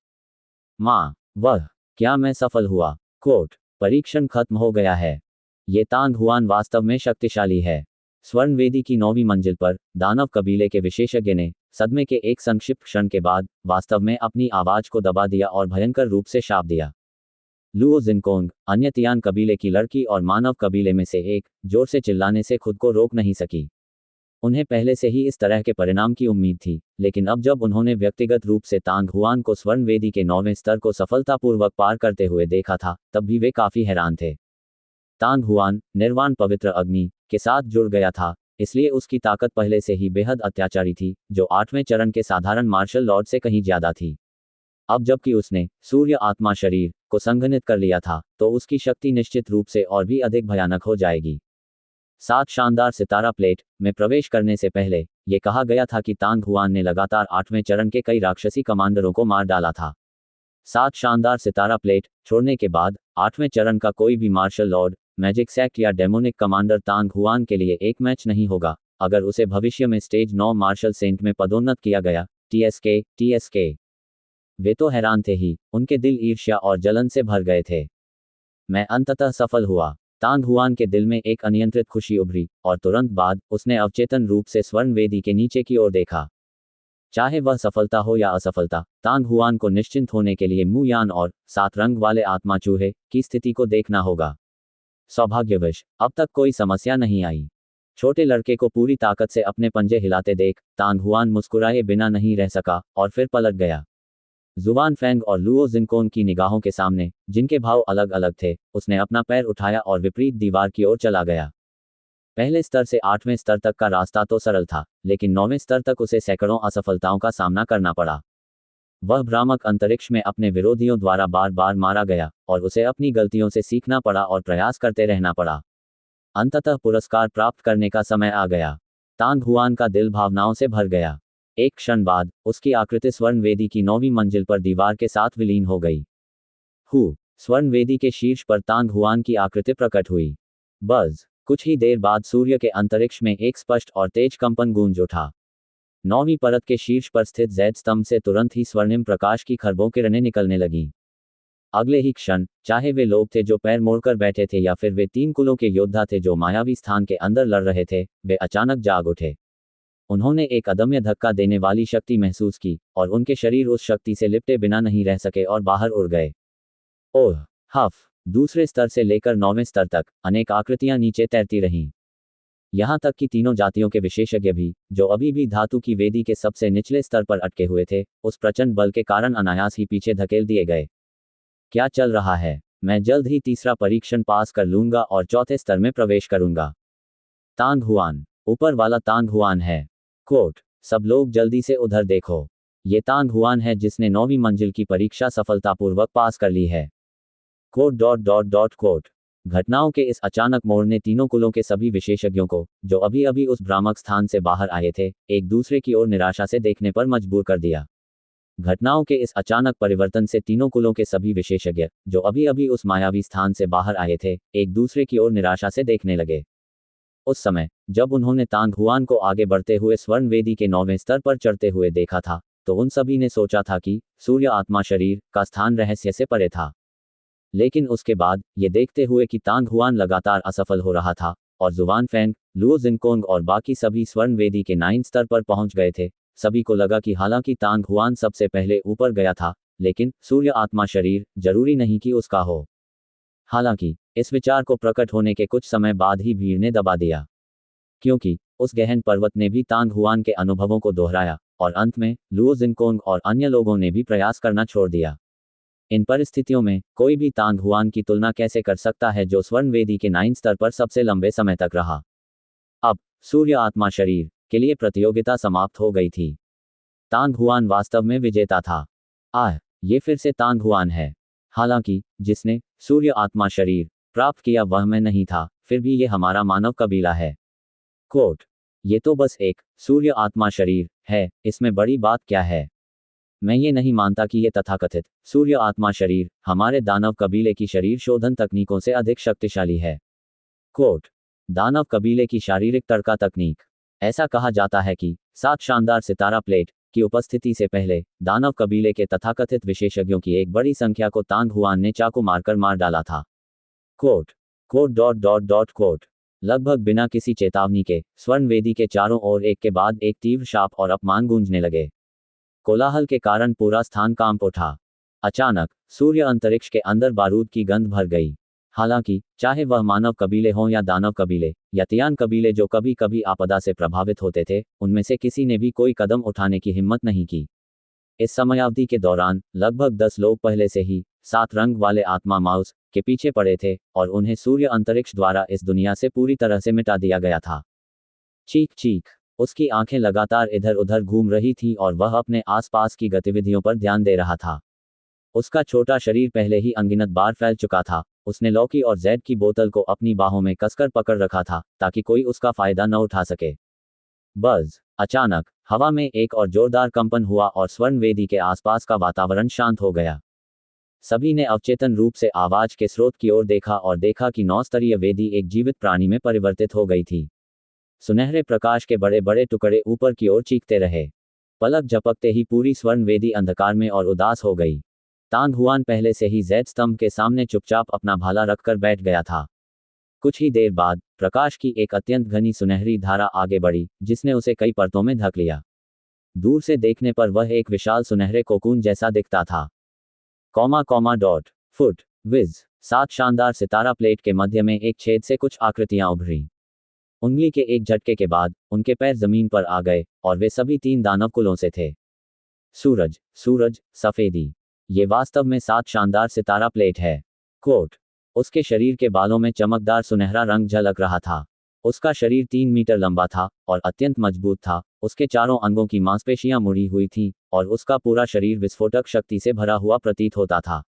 माँ, क्या मैं सफल हुआ? कोट, परीक्षण खत्म हो गया है। ये तांग हुआन वास्तव में शक्तिशाली है। स्वर्ण वेदी की 9वीं मंजिल पर दानव कबीले के विशेषज्ञ ने सदमे के एक संक्षिप्त क्षण के बाद वास्तव में अपनी आवाज को दबा दिया और भयंकर रूप से शाप दिया। लुओ जिनकोंग, अन्य तियान कबीले की लड़की और मानव कबीले में से एक, जोर से चिल्लाने से खुद को रोक नहीं सकी। उन्हें पहले से ही इस तरह के परिणाम की उम्मीद थी, लेकिन अब जब उन्होंने व्यक्तिगत रूप से तांग हुआन को स्वर्ण वेदी के 9वें स्तर को सफलतापूर्वक पार करते हुए देखा था, तब भी वे काफी हैरान थे। तांग हुआन निर्वाण पवित्र अग्नि के साथ जुड़ गया था, इसलिए उसकी ताकत पहले से ही बेहद अत्याचारी थी, जो 8वें चरण के साधारण मार्शल लॉर्ड से कहीं ज्यादा थी। अब जबकि उसने सूर्य आत्मा शरीर को संघनित कर लिया था, तो उसकी शक्ति निश्चित रूप से और भी अधिक भयानक हो जाएगी। 7 शानदार सितारा प्लेट में प्रवेश करने से पहले यह कहा गया था कि तांग हुआन ने लगातार 8वें चरण के कई राक्षसी कमांडरों को मार डाला था। 7 शानदार सितारा प्लेट छोड़ने के बाद 8वें चरण का कोई भी मार्शल लॉर्ड, मैजिक सेक्ट या डेमोनिक कमांडर तांग हुआन के लिए एक मैच नहीं होगा, अगर उसे भविष्य में स्टेज 9 मार्शल सेंट में पदोन्नत किया गया। टीएसके वे तो हैरान थे ही, उनके दिल ईर्ष्या और जलन से भर गए थे। मैं अंततः सफल हुआ। तांग हुआन के दिल में एक अनियंत्रित खुशी उभरी और तुरंत बाद उसने अवचेतन रूप से स्वर्ण वेदी के नीचे की ओर देखा। चाहे वह सफलता हो या असफलता, तांग हुआन को निश्चिंत होने के लिए मु यान और 7 रंग वाले आत्मा चूहे की स्थिति को देखना होगा। सौभाग्यवश अब तक कोई समस्या नहीं आई। छोटे लड़के को पूरी ताकत से अपने पंजे हिलाते देख तांग हुआन मुस्कुराए बिना नहीं रह सका और फिर पलट गया। जुबान फेंग और लुओ जिनकोंग की निगाहों के सामने, जिनके भाव अलग अलग थे, उसने अपना पैर उठाया और विपरीत दीवार की ओर चला गया। पहले स्तर से 8वें स्तर तक का रास्ता तो सरल था, लेकिन 9वें स्तर तक उसे सैकड़ों असफलताओं का सामना करना पड़ा। वह भ्रामक अंतरिक्ष में अपने विरोधियों द्वारा बार बार मारा गया और उसे अपनी गलतियों से सीखना पड़ा और प्रयास करते रहना पड़ा। अंततः पुरस्कार प्राप्त करने का समय आ गया। तांग हुआन का दिल भावनाओं से भर गया। एक क्षण बाद उसकी आकृति स्वर्ण वेदी की 9वीं मंजिल पर दीवार के साथ विलीन हो गई। स्वर्ण वेदी के शीर्ष पर तांग हुआन की आकृति प्रकट हुई। बस कुछ ही देर बाद सूर्य के अंतरिक्ष में एक स्पष्ट और तेज कंपन गूंज उठा। 9वीं परत के शीर्ष पर स्थित जैद स्तंभ से तुरंत ही स्वर्णिम प्रकाश की खरबों किरणें निकलने लगीं। अगले ही क्षण, चाहे वे लोग थे जो पैर मोड़कर बैठे थे या फिर वे 3 कुलों के योद्धा थे जो मायावी स्थान के अंदर लड़ रहे थे, वे अचानक जाग उठे। उन्होंने एक अदम्य धक्का देने वाली शक्ति महसूस की और उनके शरीर उस शक्ति से लिपटे बिना नहीं रह सके और बाहर उड़ गए। ओह हफ! दूसरे स्तर से लेकर 9वें स्तर तक अनेक आकृतियां नीचे तैरती रहीं। यहां तक कि तीनों जातियों के विशेषज्ञ भी, जो अभी भी धातु की वेदी के सबसे निचले स्तर पर अटके हुए थे, उस प्रचंड बल के कारण अनायास ही पीछे धकेल दिए गए। क्या चल रहा है? मैं जल्द ही तीसरा परीक्षण पास कर लूंगा और चौथे स्तर में प्रवेश करूंगा। तांग हुआन, ऊपर वाला तांग हुआन है। कोट, सब लोग जल्दी से उधर देखो। ये तांग हुआन है जिसने 9वीं मंजिल की परीक्षा सफलतापूर्वक पास कर ली है। कोट। घटनाओं के इस अचानक मोड़ ने तीनों कुलों के सभी विशेषज्ञों को, जो अभी अभी उस भ्रामक स्थान से बाहर आए थे, एक दूसरे की ओर निराशा से देखने पर मजबूर कर दिया। घटनाओं के इस अचानक परिवर्तन से तीनों कुलों के सभी विशेषज्ञ, जो अभी अभी उस मायावी स्थान से बाहर आए थे, एक दूसरे की ओर निराशा से देखने लगे। उस समय जब उन्होंने तांग हुआन को आगे बढ़ते हुए स्वर्ण वेदी के 9वें स्तर पर चढ़ते हुए देखा था, तो उन सभी ने सोचा था कि सूर्य आत्मा शरीर का स्थान रहस्य से परे था। लेकिन उसके बाद ये देखते हुए कि तांग हुआन लगातार असफल हो रहा था और जुवान फैंग, लुओ जिनकोंग और बाकी सभी स्वर्ण वेदी के 9 स्तर पर पहुंच गए थे, सभी को लगा कि हालांकि तांग हुआन सबसे पहले ऊपर गया था, लेकिन सूर्य आत्मा शरीर जरूरी नहीं कि उसका हो। हालांकि इस विचार को प्रकट होने के कुछ समय बाद ही भीड़ ने दबा दिया, क्योंकि उस गहन पर्वत ने भी तांग हुआन के अनुभवों को दोहराया और अंत में लुओ जिनकोंग और अन्य लोगों ने भी प्रयास करना छोड़ दिया। इन परिस्थितियों में कोई भी तांग हुआन की तुलना कैसे कर सकता है, जो स्वर्ण वेदी के 9 स्तर पर सबसे लंबे समय तक रहा। अब सूर्य आत्मा शरीर के लिए प्रतियोगिता समाप्त हो गई थी। तांग हुआन वास्तव में विजेता था। ये फिर से तांग हुआन है। हालांकि जिसने सूर्य आत्मा शरीर प्राप्त किया वह मैं नहीं था, फिर भी ये हमारा मानव कबीला है। कोट, ये तो बस एक सूर्य आत्मा शरीर है, इसमें बड़ी बात क्या है? मैं ये नहीं मानता कि ये तथाकथित सूर्य आत्मा शरीर हमारे दानव कबीले की शरीर शोधन तकनीकों से अधिक शक्तिशाली है। कोट, दानव कबीले की शारीरिक तड़का तकनीक। ऐसा कहा जाता है कि 7 शानदार सितारा प्लेट की उपस्थिति से पहले दानव कबीले के तथाकथित विशेषज्ञों की एक बड़ी संख्या को तांग हुआन ने चाकू मारकर मार डाला था। कोट कोट लगभग बिना किसी चेतावनी के स्वर्ण वेदी के चारों ओर एक के बाद एक तीव्र शाप और अपमान गूंजने लगे। कोलाहल के कारण पूरा स्थान कांप उठा। अचानक सूर्य अंतरिक्ष के अंदर बारूद की गंध भर गई। हालांकि चाहे वह मानव कबीले हों या दानव कबीले या तियान कबीले जो कभी कभी आपदा से प्रभावित होते थे, उनमें से किसी ने भी कोई कदम उठाने की हिम्मत नहीं की। इस समयावधि के दौरान लगभग 10 लोग पहले से ही 7 रंग वाले आत्मा माउस के पीछे पड़े थे और उन्हें सूर्य अंतरिक्ष द्वारा इस दुनिया से पूरी तरह से मिटा दिया गया था। चीख चीख, उसकी आंखें लगातार इधर उधर घूम रही थीं और वह अपने आसपास की गतिविधियों पर ध्यान दे रहा था। उसका छोटा शरीर पहले ही अनगिनत बार फैल चुका था। उसने लॉकी और जेड की बोतल को अपनी बाहों में कसकर पकड़ रखा था ताकि कोई उसका फायदा न उठा सके। बज़, अचानक हवा में एक और जोरदार कंपन हुआ और स्वर्ण वेदी के आसपास का वातावरण शांत हो गया। सभी ने अवचेतन रूप से आवाज के स्रोत की ओर देखा और देखा कि 9 स्तरीय वेदी एक जीवित प्राणी में परिवर्तित हो गई थी। सुनहरे प्रकाश के बड़े बड़े टुकड़े ऊपर की ओर चीखते रहे। पलक झपकते ही पूरी स्वर्ण वेदी अंधकार में और उदास हो गई। तांग हुआन पहले से ही जेड स्तंभ के सामने चुपचाप अपना भाला रखकर बैठ गया था। कुछ ही देर बाद प्रकाश की एक अत्यंत घनी सुनहरी धारा आगे बढ़ी, जिसने उसे कई परतों में ढक लिया। दूर से देखने पर वह एक विशाल सुनहरे कोकून जैसा दिखता था। फुट विज 7 शानदार सितारा प्लेट के मध्य में एक छेद से कुछ आकृतियां उभरी। उंगली के एक झटके के बाद उनके पैर जमीन पर आ गए और वे सभी 3 दानव कुलों से थे। सूरज सफेदी, ये वास्तव में 7 शानदार सितारा प्लेट है। कोट, उसके शरीर के बालों में चमकदार सुनहरा रंग झलक रहा था। उसका शरीर 3 मीटर लंबा था और अत्यंत मजबूत था। उसके चारों अंगों की मांसपेशियां मुड़ी हुई थीं और उसका पूरा शरीर विस्फोटक शक्ति से भरा हुआ प्रतीत होता था।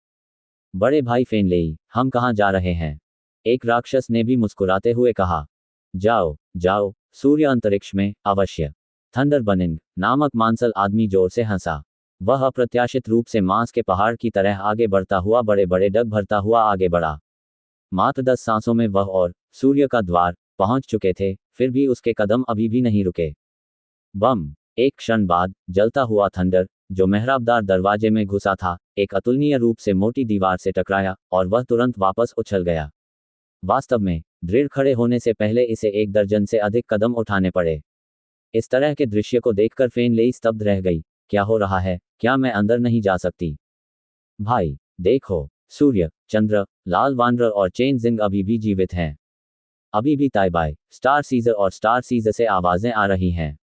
बड़े भाई फेनलेई, हम कहाँ जा रहे हैं? एक राक्षस ने भी मुस्कुराते हुए कहा। जाओ सूर्य अंतरिक्ष में, अवश्य। थंडर बनिंग नामक मांसल आदमी जोर से हंसा। वह अप्रत्याशित रूप से मांस के पहाड़ की तरह आगे बढ़ता हुआ बड़े बड़े डग भरता हुआ आगे बढ़ा। मात्र 10 सांसों में वह और सूर्य का द्वार पहुंच चुके थे, फिर भी उसके कदम अभी भी नहीं रुके। बम, एक क्षण बाद जलता हुआ थंडर, जो मेहराबदार दरवाजे में घुसा था, एक अतुलनीय रूप से मोटी दीवार से टकराया और वह तुरंत वापस उछल गया। वास्तव में दृढ़ खड़े होने से पहले इसे 1 दर्जन से अधिक कदम उठाने पड़े। इस तरह के दृश्य को देखकर फेनलेई स्तब्ध रह गई। क्या हो रहा है? क्या मैं अंदर नहीं जा सकती? भाई देखो, सूर्य, चंद्र, लाल वानर और चेन जिंग अभी भी जीवित हैं। अभी भी ताइबाई, स्टार सीजर और स्टार सीजर से आवाजें आ रही हैं।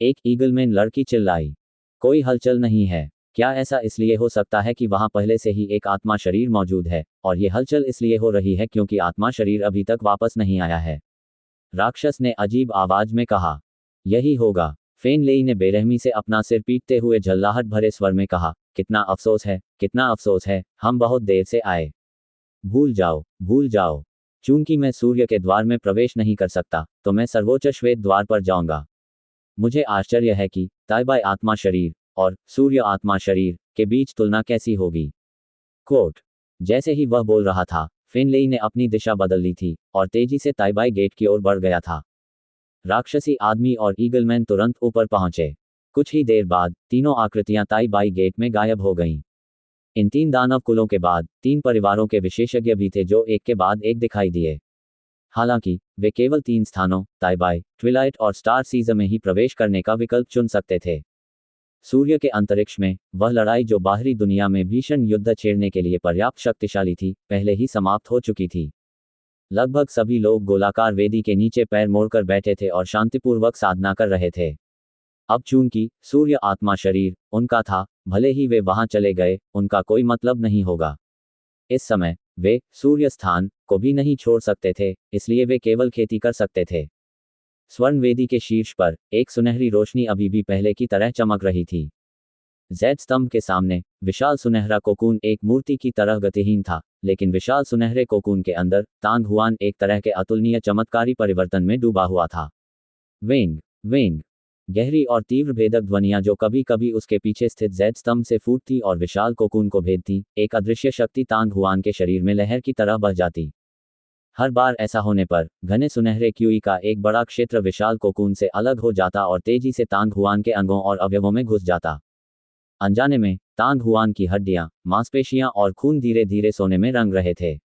एक ईगलमैन लड़की चिल्लाई। कोई हलचल नहीं है। क्या ऐसा इसलिए हो सकता है कि वहां पहले से ही एक आत्मा शरीर मौजूद है और ये हलचल इसलिए हो रही है क्योंकि आत्मा शरीर अभी तक वापस नहीं आया है? राक्षस ने अजीब आवाज में कहा। यही होगा, फेनलेई ने बेरहमी से अपना सिर पीटते हुए झल्लाहट भरे स्वर में कहा। कितना अफसोस है, हम बहुत देर से आए। भूल जाओ। चूंकि मैं सूर्य के द्वार में प्रवेश नहीं कर सकता, तो मैं सर्वोच्च श्वेत द्वार पर जाऊंगा। मुझे आश्चर्य है कि ताइबाई आत्मा शरीर और सूर्य आत्मा शरीर के बीच तुलना कैसी होगी। कोट। जैसे ही वह बोल रहा था, फेनलेई ने अपनी दिशा बदल ली थी और तेजी से ताइबाई गेट की ओर बढ़ गया था। राक्षसी आदमी और ईगलमैन तुरंत ऊपर पहुंचे। कुछ ही देर बाद तीनों आकृतियां ताइबाई गेट में गायब हो गईं। इन 3 दानव कुलों के बाद 3 परिवारों के विशेषज्ञ भी थे जो एक के बाद एक दिखाई दिए। हालांकि वे केवल 3 स्थानों ताइबाई, ट्विलाइट और स्टार सीजन में ही प्रवेश करने का विकल्प चुन सकते थे। सूर्य के अंतरिक्ष में वह लड़ाई जो बाहरी दुनिया में भीषण युद्ध छेड़ने के लिए पर्याप्त शक्तिशाली थी, पहले ही समाप्त हो चुकी थी। लगभग सभी लोग गोलाकार वेदी के नीचे पैर मोड़कर बैठे थे और शांतिपूर्वक साधना कर रहे थे। अब चूंकि सूर्य आत्मा शरीर उनका था, भले ही वे वहां चले गए, उनका कोई मतलब नहीं होगा। इस समय वे सूर्य स्थान को भी नहीं छोड़ सकते थे, इसलिए वे केवल खेती कर सकते थे। स्वर्ण वेदी के शीर्ष पर एक सुनहरी रोशनी अभी भी पहले की तरह चमक रही थी। जेड स्तंभ के सामने विशाल सुनहरा कोकून एक मूर्ति की तरह गतिहीन था, लेकिन विशाल सुनहरे कोकून के अंदर तांग हुआन एक तरह के अतुलनीय चमत्कारी परिवर्तन में डूबा हुआ था। वेंग वेंग। गहरी और तीव्र भेदक ध्वनियां जो कभी कभी उसके पीछे स्थित जेड स्तंभ से फूटती और विशाल कोकून को भेदती, एक अदृश्य शक्ति तांग हुआन के शरीर में लहर की तरह बह जाती। हर बार ऐसा होने पर घने सुनहरे क्यूई का एक बड़ा क्षेत्र विशाल कोकून से अलग हो जाता और तेजी से तांग हुआन के अंगों और अवयवों में घुस जाता। अनजाने में तांग हुआन की हड्डियां, मांसपेशियां और खून धीरे धीरे सोने में रंग रहे थे।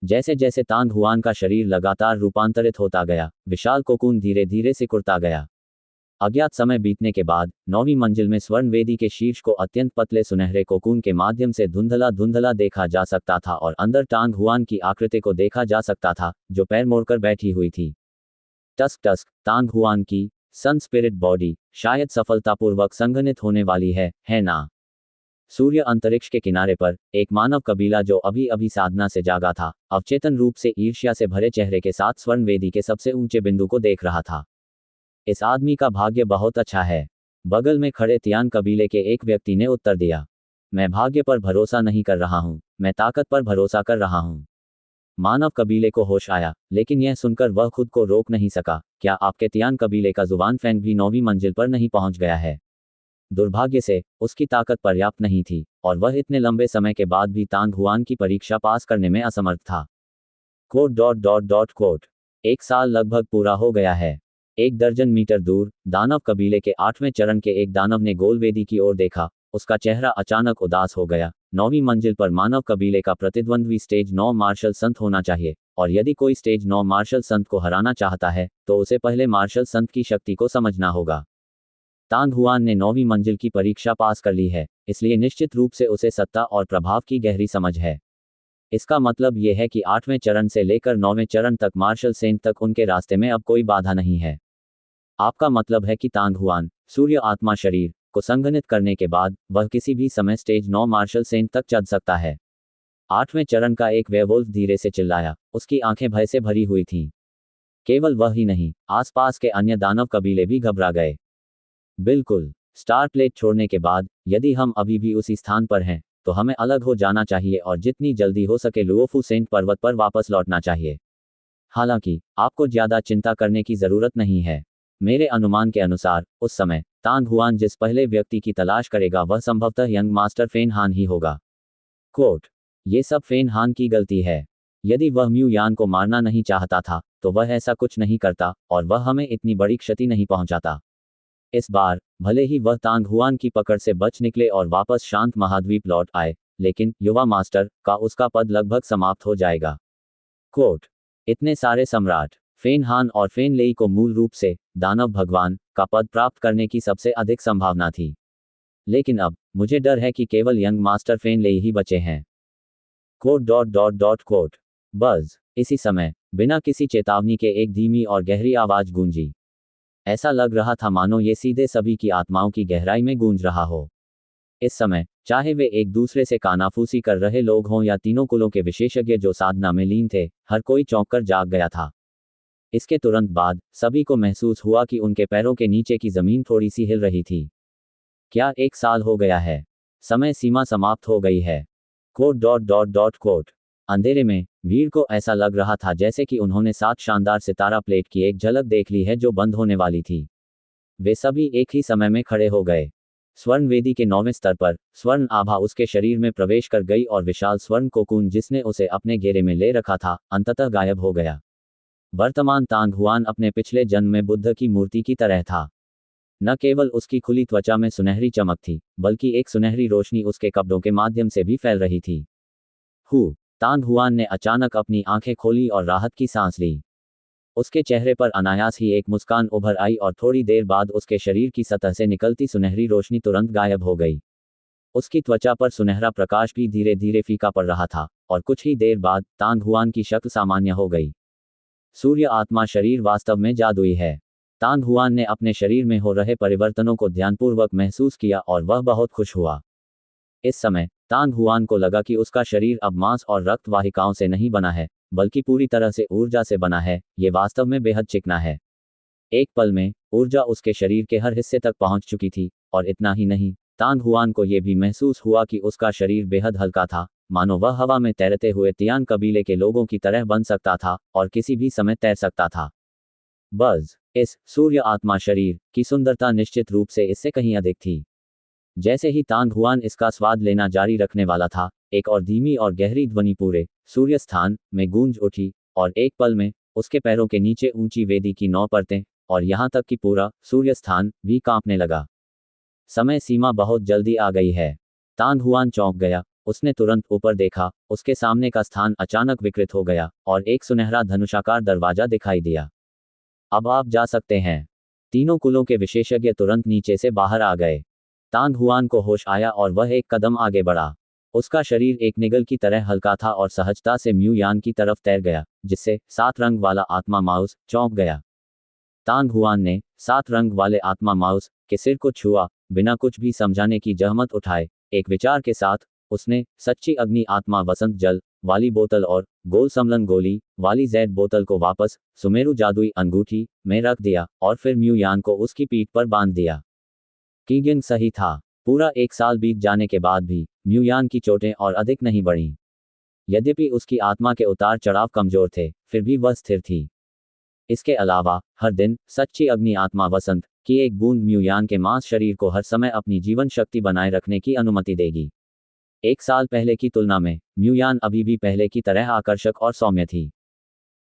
जैसे जैसे तांग हुआन का शरीर लगातार रूपांतरित होता गया, विशाल कोकून धीरे धीरे सिकुड़ता गया। अज्ञात समय बीतने के बाद 9वीं मंजिल में स्वर्ण वेदी के शीर्ष को अत्यंत पतले सुनहरे कोकून के माध्यम से धुंधला धुंधला देखा जा सकता था और अंदर तांग हुआन की आकृति को देखा जा सकता था, जो पैर मोड़कर बैठी हुई थी। Tusk tusk. तांग हुआन की सन स्पिरिट बॉडी शायद सफलतापूर्वक संघनित होने वाली है ना। सूर्य अंतरिक्ष के किनारे पर एक मानव कबीला जो अभी अभी साधना से जागा था, अवचेतन रूप से ईर्ष्या से भरे चेहरे के साथ स्वर्ण वेदी के सबसे ऊंचे बिंदु को देख रहा था। इस आदमी का भाग्य बहुत अच्छा है, बगल में खड़े तियान कबीले के एक व्यक्ति ने उत्तर दिया। मैं भाग्य पर भरोसा नहीं कर रहा हूं, मैं ताकत पर भरोसा कर रहा हूं। मानव कबीले को होश आया, लेकिन यह सुनकर वह खुद को रोक नहीं सका। क्या आपके तियान कबीले का जुबान फैंग भी 9वीं मंजिल पर नहीं पहुंच गया है? दुर्भाग्य से उसकी ताकत पर्याप्त नहीं थी और वह इतने लंबे समय के बाद भी तांग हुआन की परीक्षा पास करने में असमर्थ था। कोट। 1 साल लगभग पूरा हो गया है। 1 दर्जन मीटर दूर दानव कबीले के 8वें चरण के एक दानव ने गोल वेदी की ओर देखा। उसका चेहरा अचानक उदास हो गया। 9वीं मंजिल पर मानव कबीले का प्रतिद्वंद्वी स्टेज 9 मार्शल संत होना चाहिए, और यदि कोई स्टेज 9 मार्शल संत को हराना चाहता है तो उसे पहले मार्शल संत की शक्ति को समझना होगा। तांग हुआन ने 9वीं मंजिल की परीक्षा पास कर ली है, इसलिए निश्चित रूप से उसे सत्ता और प्रभाव की गहरी समझ है। इसका मतलब यह है कि 8वें चरण से लेकर 9वें चरण तक मार्शल सेंट तक उनके रास्ते में अब कोई बाधा नहीं है। आपका मतलब है कि तांग हुआन सूर्य आत्मा शरीर को संघनित करने के बाद वह किसी भी समय स्टेज 9 मार्शल सेंट तक चढ़ सकता है। 8वें चरण का एक वेयरवुल्फ धीरे से चिल्लाया। उसकी आंखें भय से भरी हुई थीं। केवल वह ही नहीं, आसपास के अन्य दानव कबीले भी घबरा गए। बिल्कुल, स्टार प्लेट छोड़ने के बाद यदि हम अभी भी उसी स्थान पर हैं तो हमें अलग हो जाना चाहिए और जितनी जल्दी हो सके लुओफू सेंट पर्वत पर वापस लौटना चाहिए। हालांकि आपको ज्यादा चिंता करने की जरूरत नहीं है। मेरे अनुमान के अनुसार उस समय तांग हुआन जिस पहले व्यक्ति की तलाश करेगा वह संभवतः यंग मास्टर फेन हान ही होगा। कोट। ये सब फेन हान की गलती है। यदि वह म्यू यान को मारना नहीं चाहता था तो वह ऐसा कुछ नहीं करता और वह हमें इतनी बड़ी क्षति नहीं पहुंचाता। इस बार भले ही वह तांग हुआन की पकड़ से बच निकले और वापस शांत महाद्वीप लौट आए, लेकिन युवा मास्टर का उसका पद लगभग समाप्त हो जाएगा। कोट। इतने सारे सम्राट फेन हान और फेन लेई को मूल रूप से दानव भगवान का पद प्राप्त करने की सबसे अधिक संभावना थी, लेकिन अब मुझे डर है कि केवल यंग मास्टर फेन लेई ही बचे हैं। कोट। बज़। इसी समय बिना किसी चेतावनी के एक धीमी और गहरी आवाज गूंजी। ऐसा लग रहा था मानो ये सीधे सभी की आत्माओं की गहराई में गूंज रहा हो। इस समय चाहे वे एक दूसरे से कानाफूसी कर रहे लोग हों या तीनों कुलों के विशेषज्ञ जो साधना में लीन थे, हर कोई चौंक कर जाग गया था। इसके तुरंत बाद सभी को महसूस हुआ कि उनके पैरों के नीचे की जमीन थोड़ी सी हिल रही थी। क्या 1 साल हो गया है? समय सीमा समाप्त हो गई है। कोट। अंधेरे में वीर को ऐसा लग रहा था जैसे कि उन्होंने 7 शानदार सितारा प्लेट की एक झलक देख ली है जो बंद होने वाली थी। वे सभी एक ही समय में खड़े हो गए। स्वर्ण वेदी के 9वें स्तर पर स्वर्ण आभा उसके शरीर में प्रवेश कर गई और विशाल स्वर्ण कोकून जिसने उसे अपने घेरे में ले रखा था अंततः गायब हो गया। वर्तमान तांग हुआन अपने पिछले जन्म में बुद्ध की मूर्ति की तरह था। न केवल उसकी खुली त्वचा में सुनहरी चमक थी, बल्कि एक सुनहरी रोशनी उसके कपड़ों के माध्यम से भी फैल रही थी। तांग हुआन ने अचानक अपनी आंखें खोली और राहत की सांस ली। उसके चेहरे पर अनायास ही एक मुस्कान उभर आई और थोड़ी देर बाद उसके शरीर की सतह से निकलती सुनहरी रोशनी तुरंत गायब हो गई। उसकी त्वचा पर सुनहरा प्रकाश भी धीरे धीरे फीका पड़ रहा था और कुछ ही देर बाद तांग हुआन की शक्ल सामान्य हो गई। सूर्य आत्मा शरीर वास्तव में जादुई है। तांग हुआन ने अपने शरीर में हो रहे परिवर्तनों को ध्यानपूर्वक महसूस किया और वह बहुत खुश हुआ। इस समय तांग हुआन को लगा कि उसका शरीर अब मांस और रक्त वाहिकाओं से नहीं बना है, बल्कि पूरी तरह से ऊर्जा से बना है। ये वास्तव में बेहद चिकना है। एक पल में ऊर्जा उसके शरीर के हर हिस्से तक पहुंच चुकी थी, और इतना ही नहीं, तांग हुआन को यह भी महसूस हुआ कि उसका शरीर बेहद हल्का था, मानो वह हवा में तैरते हुए तियान कबीले के लोगों की तरह बन सकता था और किसी भी समय तैर सकता था। बस इस सूर्य आत्मा शरीर की सुंदरता निश्चित रूप से इससे कहीं अधिक थी। जैसे ही तांग हुआन इसका स्वाद लेना जारी रखने वाला था, एक और धीमी और गहरी ध्वनि पूरे सूर्य स्थान में गूंज उठी और एक पल में उसके पैरों के नीचे ऊंची वेदी की 9 परतें और यहां तक कि पूरा सूर्य स्थान भी कांपने लगा। समय सीमा बहुत जल्दी आ गई है। तांग हुआन चौंक गया। उसने तुरंत ऊपर देखा। उसके सामने का स्थान अचानक विकृत हो गया और एक सुनहरा धनुषाकार दरवाजा दिखाई दिया। अब आप जा सकते हैं। तीनों कुलों के विशेषज्ञ तुरंत नीचे से बाहर आ गए। तांग हुआन को होश आया और वह एक कदम आगे बढ़ा। उसका शरीर एक निगल की तरह हल्का था और सहजता से म्यू यान की तरफ तैर गया, जिससे 7 रंग वाला आत्मा माउस चौंक गया। तांग हुआन ने 7 रंग वाले आत्मा माउस के सिर को छुआ, बिना कुछ भी समझाने की जहमत उठाए। एक विचार के साथ उसने सच्ची अग्नि आत्मा वसंत जल वाली बोतल और गोल समलन गोली वाली जैद बोतल को वापस सुमेरु जादुई अंगूठी में रख दिया और फिर म्यू यान को उसकी पीठ पर बांध दिया। कीगिंग सही था। पूरा 1 साल बीत जाने के बाद भी म्यू यान की चोटें और अधिक नहीं बढ़ीं। यद्यपि उसकी आत्मा के उतार चढ़ाव कमजोर थे, फिर भी वह स्थिर थी। इसके अलावा हर दिन सच्ची अग्नि आत्मा वसंत की एक बूंद म्यू यान के मांस शरीर को हर समय अपनी जीवन शक्ति बनाए रखने की अनुमति देगी। 1 साल पहले की तुलना में म्यू यान अभी भी पहले की तरह आकर्षक और सौम्य थी।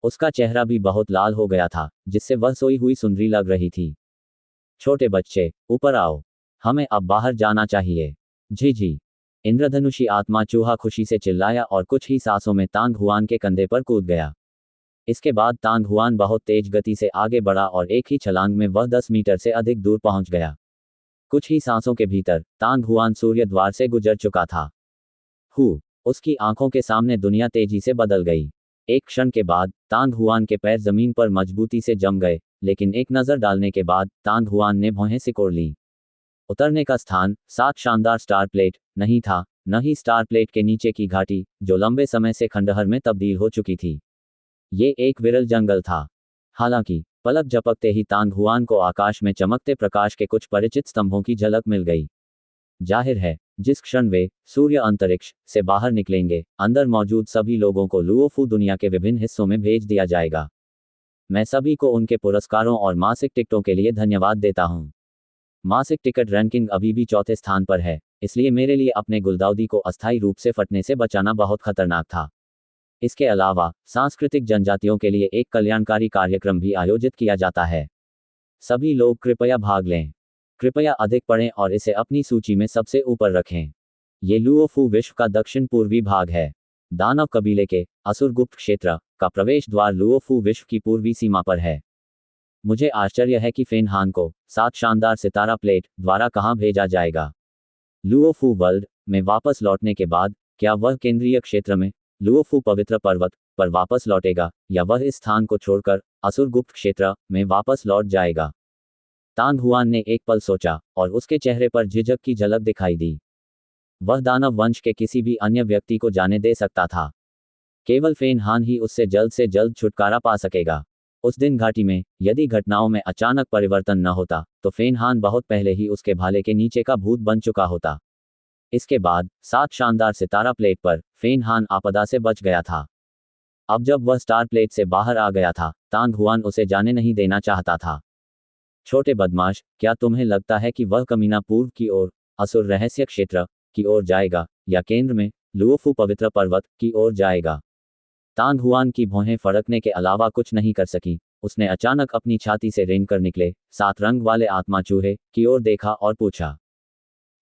उसका चेहरा भी बहुत लाल हो गया था, जिससे वह सोई हुई सुंदरी लग रही थी। छोटे बच्चे, ऊपर आओ। हमें अब बाहर जाना चाहिए। जी। इंद्रधनुषी आत्मा चूहा खुशी से चिल्लाया और कुछ ही सांसों में तांग हुआन के कंधे पर कूद गया। इसके बाद तांग हुआन बहुत तेज गति से आगे बढ़ा और एक ही छलांग में वह 10 मीटर से अधिक दूर पहुंच गया। कुछ ही सांसों के भीतर तांग हुआन सूर्य द्वार से गुजर चुका था। उसकी आंखों के सामने दुनिया तेजी से बदल गई। एक क्षण के बाद तांग हुआन के पैर जमीन पर मजबूती से जम गए, लेकिन एक नजर डालने के बाद तांग हुआन ने भौहें सिकोड़ ली। उतरने का स्थान 7 शानदार स्टार प्लेट नहीं था, न ही स्टार प्लेट के नीचे की घाटी, जो लंबे समय से खंडहर में तब्दील हो चुकी थी। ये एक विरल जंगल था। हालांकि पलक झपकते ही तांग हुआन को आकाश में चमकते प्रकाश के कुछ परिचित स्तंभों की झलक मिल गई। जाहिर है, जिस क्षण वे सूर्य अंतरिक्ष से बाहर निकलेंगे, अंदर मौजूद सभी लोगों को लुओफू दुनिया के विभिन्न हिस्सों में भेज दिया जाएगा। मैं सभी को उनके पुरस्कारों और मासिक टिकटों के लिए धन्यवाद देता हूं। मासिक टिकट रैंकिंग अभी भी 4थे स्थान पर है, इसलिए मेरे लिए अपने गुलदाउदी को अस्थायी रूप से फटने से बचाना बहुत खतरनाक था। इसके अलावा सांस्कृतिक जनजातियों के लिए एक कल्याणकारी कार्यक्रम भी आयोजित किया जाता है। सभी लोग कृपया भाग लें। कृपया अधिक पढ़ें और इसे अपनी सूची में सबसे ऊपर रखें। ये लुओफू विश्व का दक्षिण पूर्वी भाग है। दानव कबीले के असुरगुप्त क्षेत्र का प्रवेश द्वार लुओफू विश्व की पूर्वी सीमा पर है। मुझे आश्चर्य है कि फेन हान को 7 शानदार सितारा प्लेट द्वारा कहां भेजा जाएगा। लुओफू वर्ल्ड में वापस लौटने के बाद क्या वह केंद्रीय क्षेत्र में लुओफू पवित्र पर्वत पर वापस लौटेगा, या वह इस स्थान को छोड़कर असुरगुप्त क्षेत्र में वापस लौट जाएगा? तांग हुआन ने एक पल सोचा और उसके चेहरे पर झिझक की झलक दिखाई दी। वह दानव वंश के किसी भी अन्य व्यक्ति को जाने दे सकता था। केवल फेन हान ही उससे जल्द से जल्द छुटकारा पा सकेगा। उस दिन घाटी में यदि घटनाओं में अचानक परिवर्तन न होता, तो फेन हान बहुत पहले ही उसके भाले के नीचे का भूत बन चुका होता। इसके बाद 7 शानदार सितारा प्लेट पर फेन हान आपदा से बच गया था। अब जब वह स्टार प्लेट से बाहर आ गया था, तांग हुआन उसे जाने नहीं देना चाहता था। छोटे बदमाश, क्या तुम्हें लगता है कि वह कमीना पूर्व की ओर असुर रहस्य क्षेत्र की ओर जाएगा या केंद्र में लुओफू पवित्र पर्वत की ओर जाएगा। तांग हुआन की भौहें फड़कने के अलावा कुछ नहीं कर सकी। उसने अचानक अपनी छाती से रेंग कर निकले 7 रंग वाले आत्मा चूहे की ओर देखा और पूछा,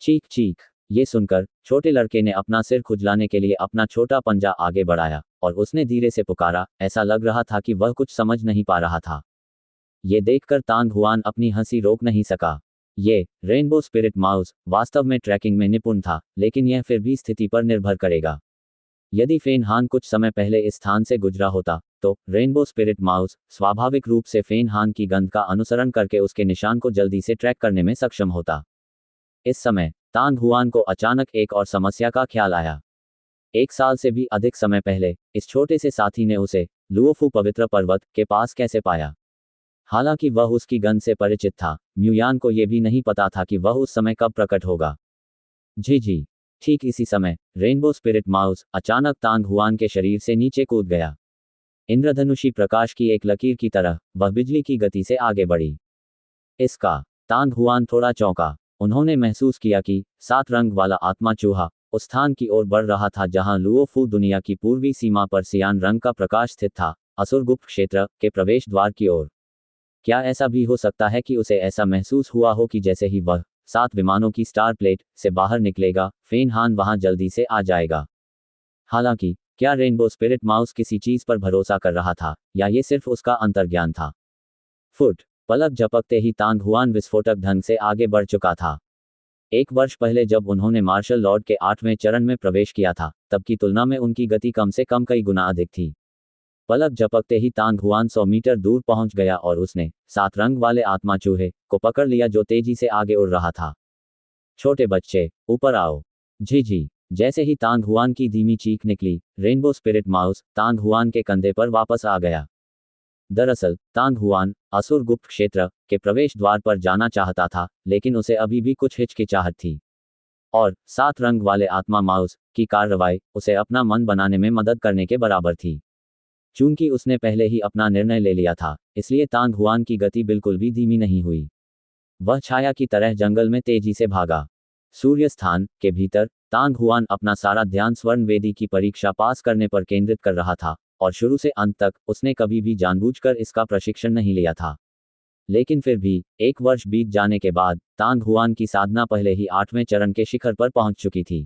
चीख चीख। ये सुनकर छोटे लड़के ने अपना सिर खुजलाने के लिए अपना छोटा पंजा आगे बढ़ाया और उसने धीरे से पुकारा। ऐसा लग रहा था कि वह कुछ समझ नहीं पा रहा था। ये देखकर तांग हुआन अपनी हंसी रोक नहीं सका। ये रेनबो स्पिरिट माउस वास्तव में ट्रैकिंग में निपुण था, लेकिन यह फिर भी स्थिति पर निर्भर करेगा। यदि फेन हान कुछ समय पहले इस स्थान से गुजरा होता तो रेनबो स्पिरिट माउस स्वाभाविक रूप से फेन हान की गंध का अनुसरण करके उसके निशान को जल्दी से ट्रैक करने में सक्षम होता। इस समय तांग हुआन को अचानक एक और समस्या का ख्याल आया। 1 साल से भी अधिक समय पहले इस छोटे से साथी ने उसे लुओफू पवित्र पर्वत के पास कैसे पाया। हालांकि वह उसकी गंध से परिचित था, म्यूयान को यह भी नहीं पता था कि वह उस समय कब प्रकट होगा। जी ठीक इसी समय रेनबो स्पिरिट माउस अचानक तांग हुआन के शरीर से नीचे कूद गया। इंद्रधनुषी प्रकाश की एक लकीर की तरह वह बिजली की गति से आगे बढ़ी। इसका तांग हुआन थोड़ा चौंका। उन्होंने महसूस किया कि 7 रंग वाला आत्मा चूहा उस स्थान की ओर बढ़ रहा था जहां लुओफू दुनिया की पूर्वी सीमा पर सियान रंग का प्रकाश स्थित था, असुर गुप्त क्षेत्र के प्रवेश द्वार की ओर। क्या ऐसा भी हो सकता है कि उसे ऐसा महसूस हुआ हो कि जैसे ही वह 7 विमानों की स्टार प्लेट से बाहर निकलेगा, फेन हान वहां जल्दी से आ जाएगा। हालांकि क्या रेनबो स्पिरिट माउस किसी चीज पर भरोसा कर रहा था या ये सिर्फ उसका अंतर्ज्ञान था। पलक झपकते ही तांग हुआन विस्फोटक ढंग से आगे बढ़ चुका था। 1 वर्ष पहले जब उन्होंने मार्शल लॉर्ड के 8वें चरण में प्रवेश किया था, तब की तुलना में उनकी गति कम से कम कई गुना अधिक थी। पलक झपकते ही तांग हुआन 100 मीटर दूर पहुंच गया और उसने 7 रंग वाले आत्मा चूहे को पकड़ लिया जो तेजी से आगे उड़ रहा था। छोटे बच्चे, ऊपर आओ। जी जैसे ही तांग हुआन की धीमी चीख निकली, रेनबो स्पिरिट माउस तांग हुआन के कंधे पर वापस आ गया। दरअसल तांग हुआन असुर गुप्त क्षेत्र के प्रवेश द्वार पर जाना चाहता था, लेकिन उसे अभी भी कुछ हिचकिचाहट थी। और 7 रंग वाले आत्मा माउस की कार्रवाई उसे अपना मन बनाने में मदद करने के बराबर थी। चूंकि उसने पहले ही अपना निर्णय ले लिया था, इसलिए तांग हुआन की गति बिल्कुल भी धीमी नहीं हुई। वह छाया की तरह जंगल में तेजी से भागा। सूर्य स्थान के भीतर तांग हुआन अपना सारा ध्यान स्वर्ण वेदी की परीक्षा पास करने पर केंद्रित कर रहा था और शुरू से अंत तक उसने कभी भी जानबूझकर इसका प्रशिक्षण नहीं लिया था। लेकिन फिर भी 1 वर्ष बीत जाने के बाद तांग हुआन की साधना पहले ही 8वें चरण के शिखर पर पहुंच चुकी थी।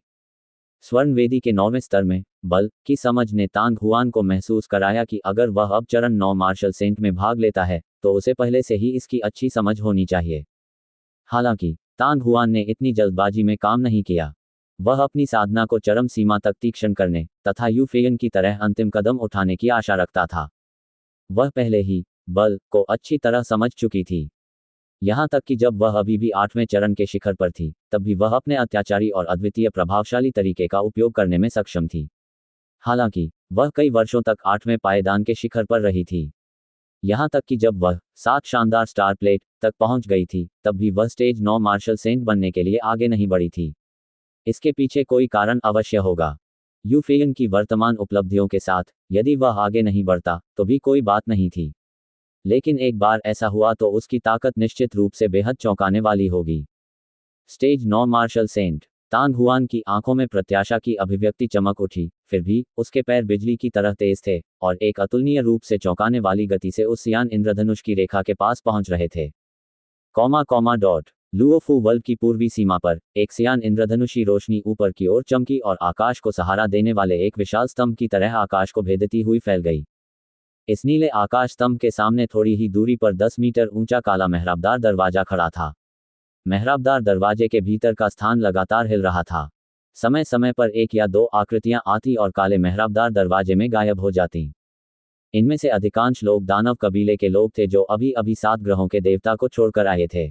स्वर्ण वेदी के 9वें स्तर में बल की समझ ने तांग हुआन को महसूस कराया कि अगर वह अब चरण 9 मार्शल सेंट में भाग लेता है तो उसे पहले से ही इसकी अच्छी समझ होनी चाहिए। हालांकि तांग हुआन ने इतनी जल्दबाजी में काम नहीं किया। वह अपनी साधना को चरम सीमा तक तीक्ष्ण करने तथा यू फेयन की तरह अंतिम कदम उठाने की आशा रखता था। वह पहले ही बल को अच्छी तरह समझ चुकी थी। यहाँ तक कि जब वह अभी भी 8वें चरण के शिखर पर थी, तब भी वह अपने अत्याचारी और अद्वितीय प्रभावशाली तरीके का उपयोग करने में सक्षम थी। हालांकि वह कई वर्षों तक 8वें पायदान के शिखर पर रही थी। यहाँ तक कि जब वह 7 शानदार स्टार प्लेट तक पहुंच गई थी, तब भी वह स्टेज 9 मार्शल सेंट बनने के लिए आगे नहीं बढ़ी थी। इसके पीछे कोई कारण अवश्य होगा। यू फेयन की वर्तमान उपलब्धियों के साथ यदि वह आगे नहीं बढ़ता तो भी कोई बात नहीं थी, लेकिन एक बार ऐसा हुआ तो उसकी ताकत निश्चित रूप से बेहद चौंकाने वाली होगी। Stage 9 martial saint. Tang Huan की आंखों में प्रत्याशा की अभिव्यक्ति चमक उठी, फिर भी उसके पैर बिजली की तरह तेज थे और एक अतुलनीय रूप से चौंकाने वाली गति से उस सियान इंद्रधनुष की रेखा के पास पहुंच रहे थे। लुओफू वर्ल्ड की पूर्वी सीमा पर एक सियान इंद्रधनुषी रोशनी ऊपर की ओर चमकी और आकाश को सहारा देने वाले एक विशाल स्तंभ की तरह आकाश को भेदती हुई फैल गई। इस नीले आकाश स्तंभ के सामने थोड़ी ही दूरी पर 10 मीटर ऊंचा काला मेहराबदार दरवाजा खड़ा था। मेहराबदार दरवाजे के भीतर का स्थान लगातार हिल रहा था। समय समय पर 1 या 2 आकृतियां आती और काले मेहराबदार दरवाजे में गायब हो जाती। इनमें से अधिकांश लोग दानव कबीले के लोग थे जो अभी अभी 7 ग्रहों के देवता को छोड़कर आए थे।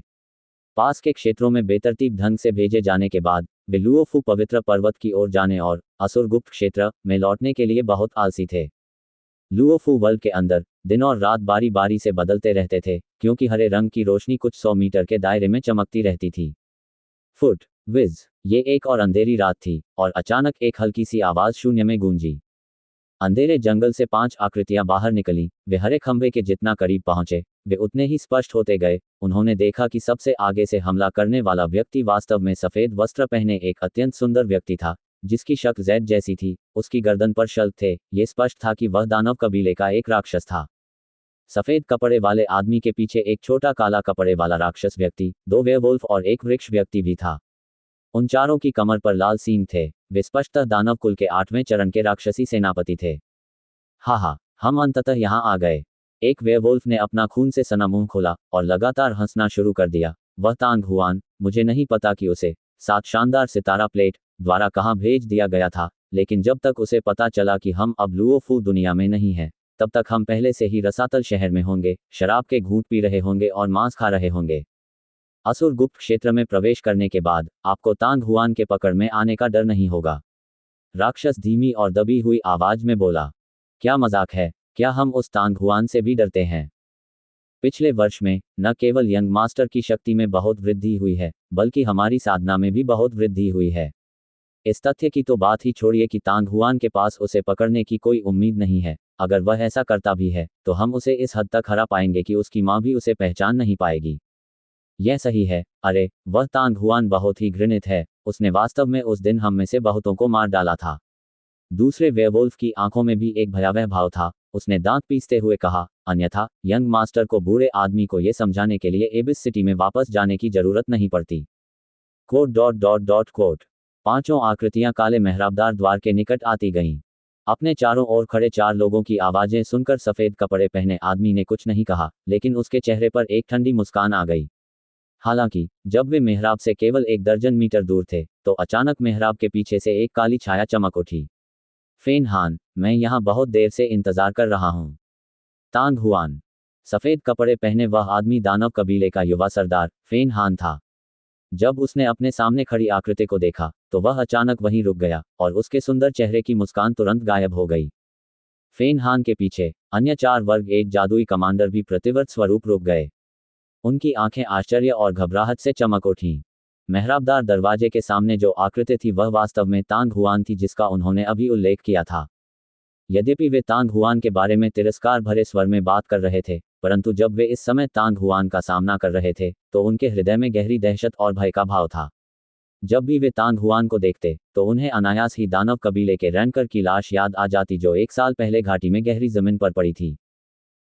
पास के क्षेत्रों में बेतरतीब ढंग से भेजे जाने के बाद वे लुओफू पवित्र पर्वत की ओर जाने और असुर गुप्त क्षेत्र में लौटने के लिए बहुत आलसी थे। लुओफू वर्ल्ड के अंदर दिन और रात बारी बारी से बदलते रहते थे, क्योंकि हरे रंग की रोशनी कुछ 100 मीटर के दायरे में चमकती रहती थी। विज ये एक और अंधेरी रात थी और अचानक एक हल्की सी आवाज शून्य में गूंजी। अंधेरे जंगल से 5 आकृतियां बाहर निकली। वे हरे खंभे के जितना करीब पहुंचे, वे उतने ही स्पष्ट होते गए। उन्होंने देखा कि सबसे आगे से हमला करने वाला व्यक्ति वास्तव में सफ़ेद वस्त्र पहने एक अत्यंत सुंदर व्यक्ति था, जिसकी शक्ल जेड जैसी थी। उसकी गर्दन पर शल्क थे। ये स्पष्ट था कि वह दानव कबीले का एक राक्षस था। सफ़ेद कपड़े वाले आदमी के पीछे एक छोटा काला कपड़े वाला राक्षस व्यक्ति, 2 वेयरवुल्फ और एक वृक्ष व्यक्ति भी था। उन चारों की कमर पर लाल सींग थे। वे स्पष्टतः दानव कुल के 8वें चरण के राक्षसी सेनापति थे। हा, हम अंततः यहाँ आ गए। एक वेयरवुल्फ ने अपना खून से सना मुंह खोला और लगातार हंसना शुरू कर दिया। वह तांग हुआन, मुझे नहीं पता कि उसे 7 शानदार सितारा प्लेट द्वारा कहाँ भेज दिया गया था, लेकिन जब तक उसे पता चला कि हम अब लुओफू दुनिया में नहीं हैं, तब तक हम पहले से ही रसातल शहर में होंगे, शराब के घूंट पी रहे होंगे और मांस खा रहे होंगे। असुर गुप्त क्षेत्र में प्रवेश करने के बाद आपको तांग हुआन के पकड़ में आने का डर नहीं होगा। राक्षस धीमी और दबी हुई आवाज में बोला। क्या मजाक है? क्या हम उस तांग हुआन से भी डरते हैं? पिछले वर्ष में न केवल यंग मास्टर की शक्ति में बहुत वृद्धि हुई है, बल्कि हमारी साधना में भी बहुत वृद्धि हुई है। इस तथ्य की तो बात ही छोड़िए कि तांग हुआन के पास उसे पकड़ने की कोई उम्मीद नहीं है। अगर वह ऐसा करता भी है, तो हम उसे इस हद तक हरा पाएंगे कि उसकी माँ भी उसे पहचान नहीं पाएगी। यह सही है। अरे, वह तांग हुआन बहुत ही घृणित है। उसने वास्तव में उस दिन हम में से बहुतों को मार डाला था। दूसरे वेयरवुल्फ की आंखों में भी एक भयावह भाव था। उसने दांत पीसते हुए कहा, अन्यथा यंग मास्टर को बूढ़े आदमी को यह समझाने के लिए एबिस सिटी में वापस जाने की जरूरत नहीं पड़ती। कोट। पांचों आकृतियां काले मेहराबदार द्वार के निकट आती गईं। अपने चारों ओर खड़े 4 लोगों की आवाजें सुनकर सफेद कपड़े पहने आदमी ने कुछ नहीं कहा, लेकिन उसके चेहरे पर एक ठंडी मुस्कान आ गई। हालांकि जब वे मेहराब से केवल 1 दर्जन मीटर दूर थे, तो अचानक मेहराब के पीछे से एक काली छाया चमक उठी। फेन हान, मैं यहाँ बहुत देर से इंतजार कर रहा हूँ। तांग हुआन। सफेद कपड़े पहने वह आदमी दानव कबीले का युवा सरदार फेन हान था। जब उसने अपने सामने खड़ी आकृति को देखा, तो वह अचानक वहीं रुक गया और उसके सुंदर चेहरे की मुस्कान तुरंत गायब हो गई। फेन हान के पीछे अन्य 4 वर्ग 1 जादुई कमांडर भी प्रतिवर्त स्वरूप रुक गए। उनकी आंखें आश्चर्य और घबराहट से चमक उठीं। मेहराबदार दरवाजे के सामने जो आकृति थी वह वास्तव में तांग हुआन थी, जिसका उन्होंने अभी उल्लेख किया था। यद्यपि वे तांग हुआन के बारे में तिरस्कार भरे स्वर में बात कर रहे थे, परंतु जब वे इस समय तांग हुआन का सामना कर रहे थे, तो उनके हृदय में गहरी दहशत और भय का भाव था। जब भी वे तांग हुआन को देखते, तो उन्हें अनायास ही दानव कबीले के रैनकर की लाश याद आ जाती, जो 1 साल पहले घाटी में गहरी जमीन पर पड़ी थी।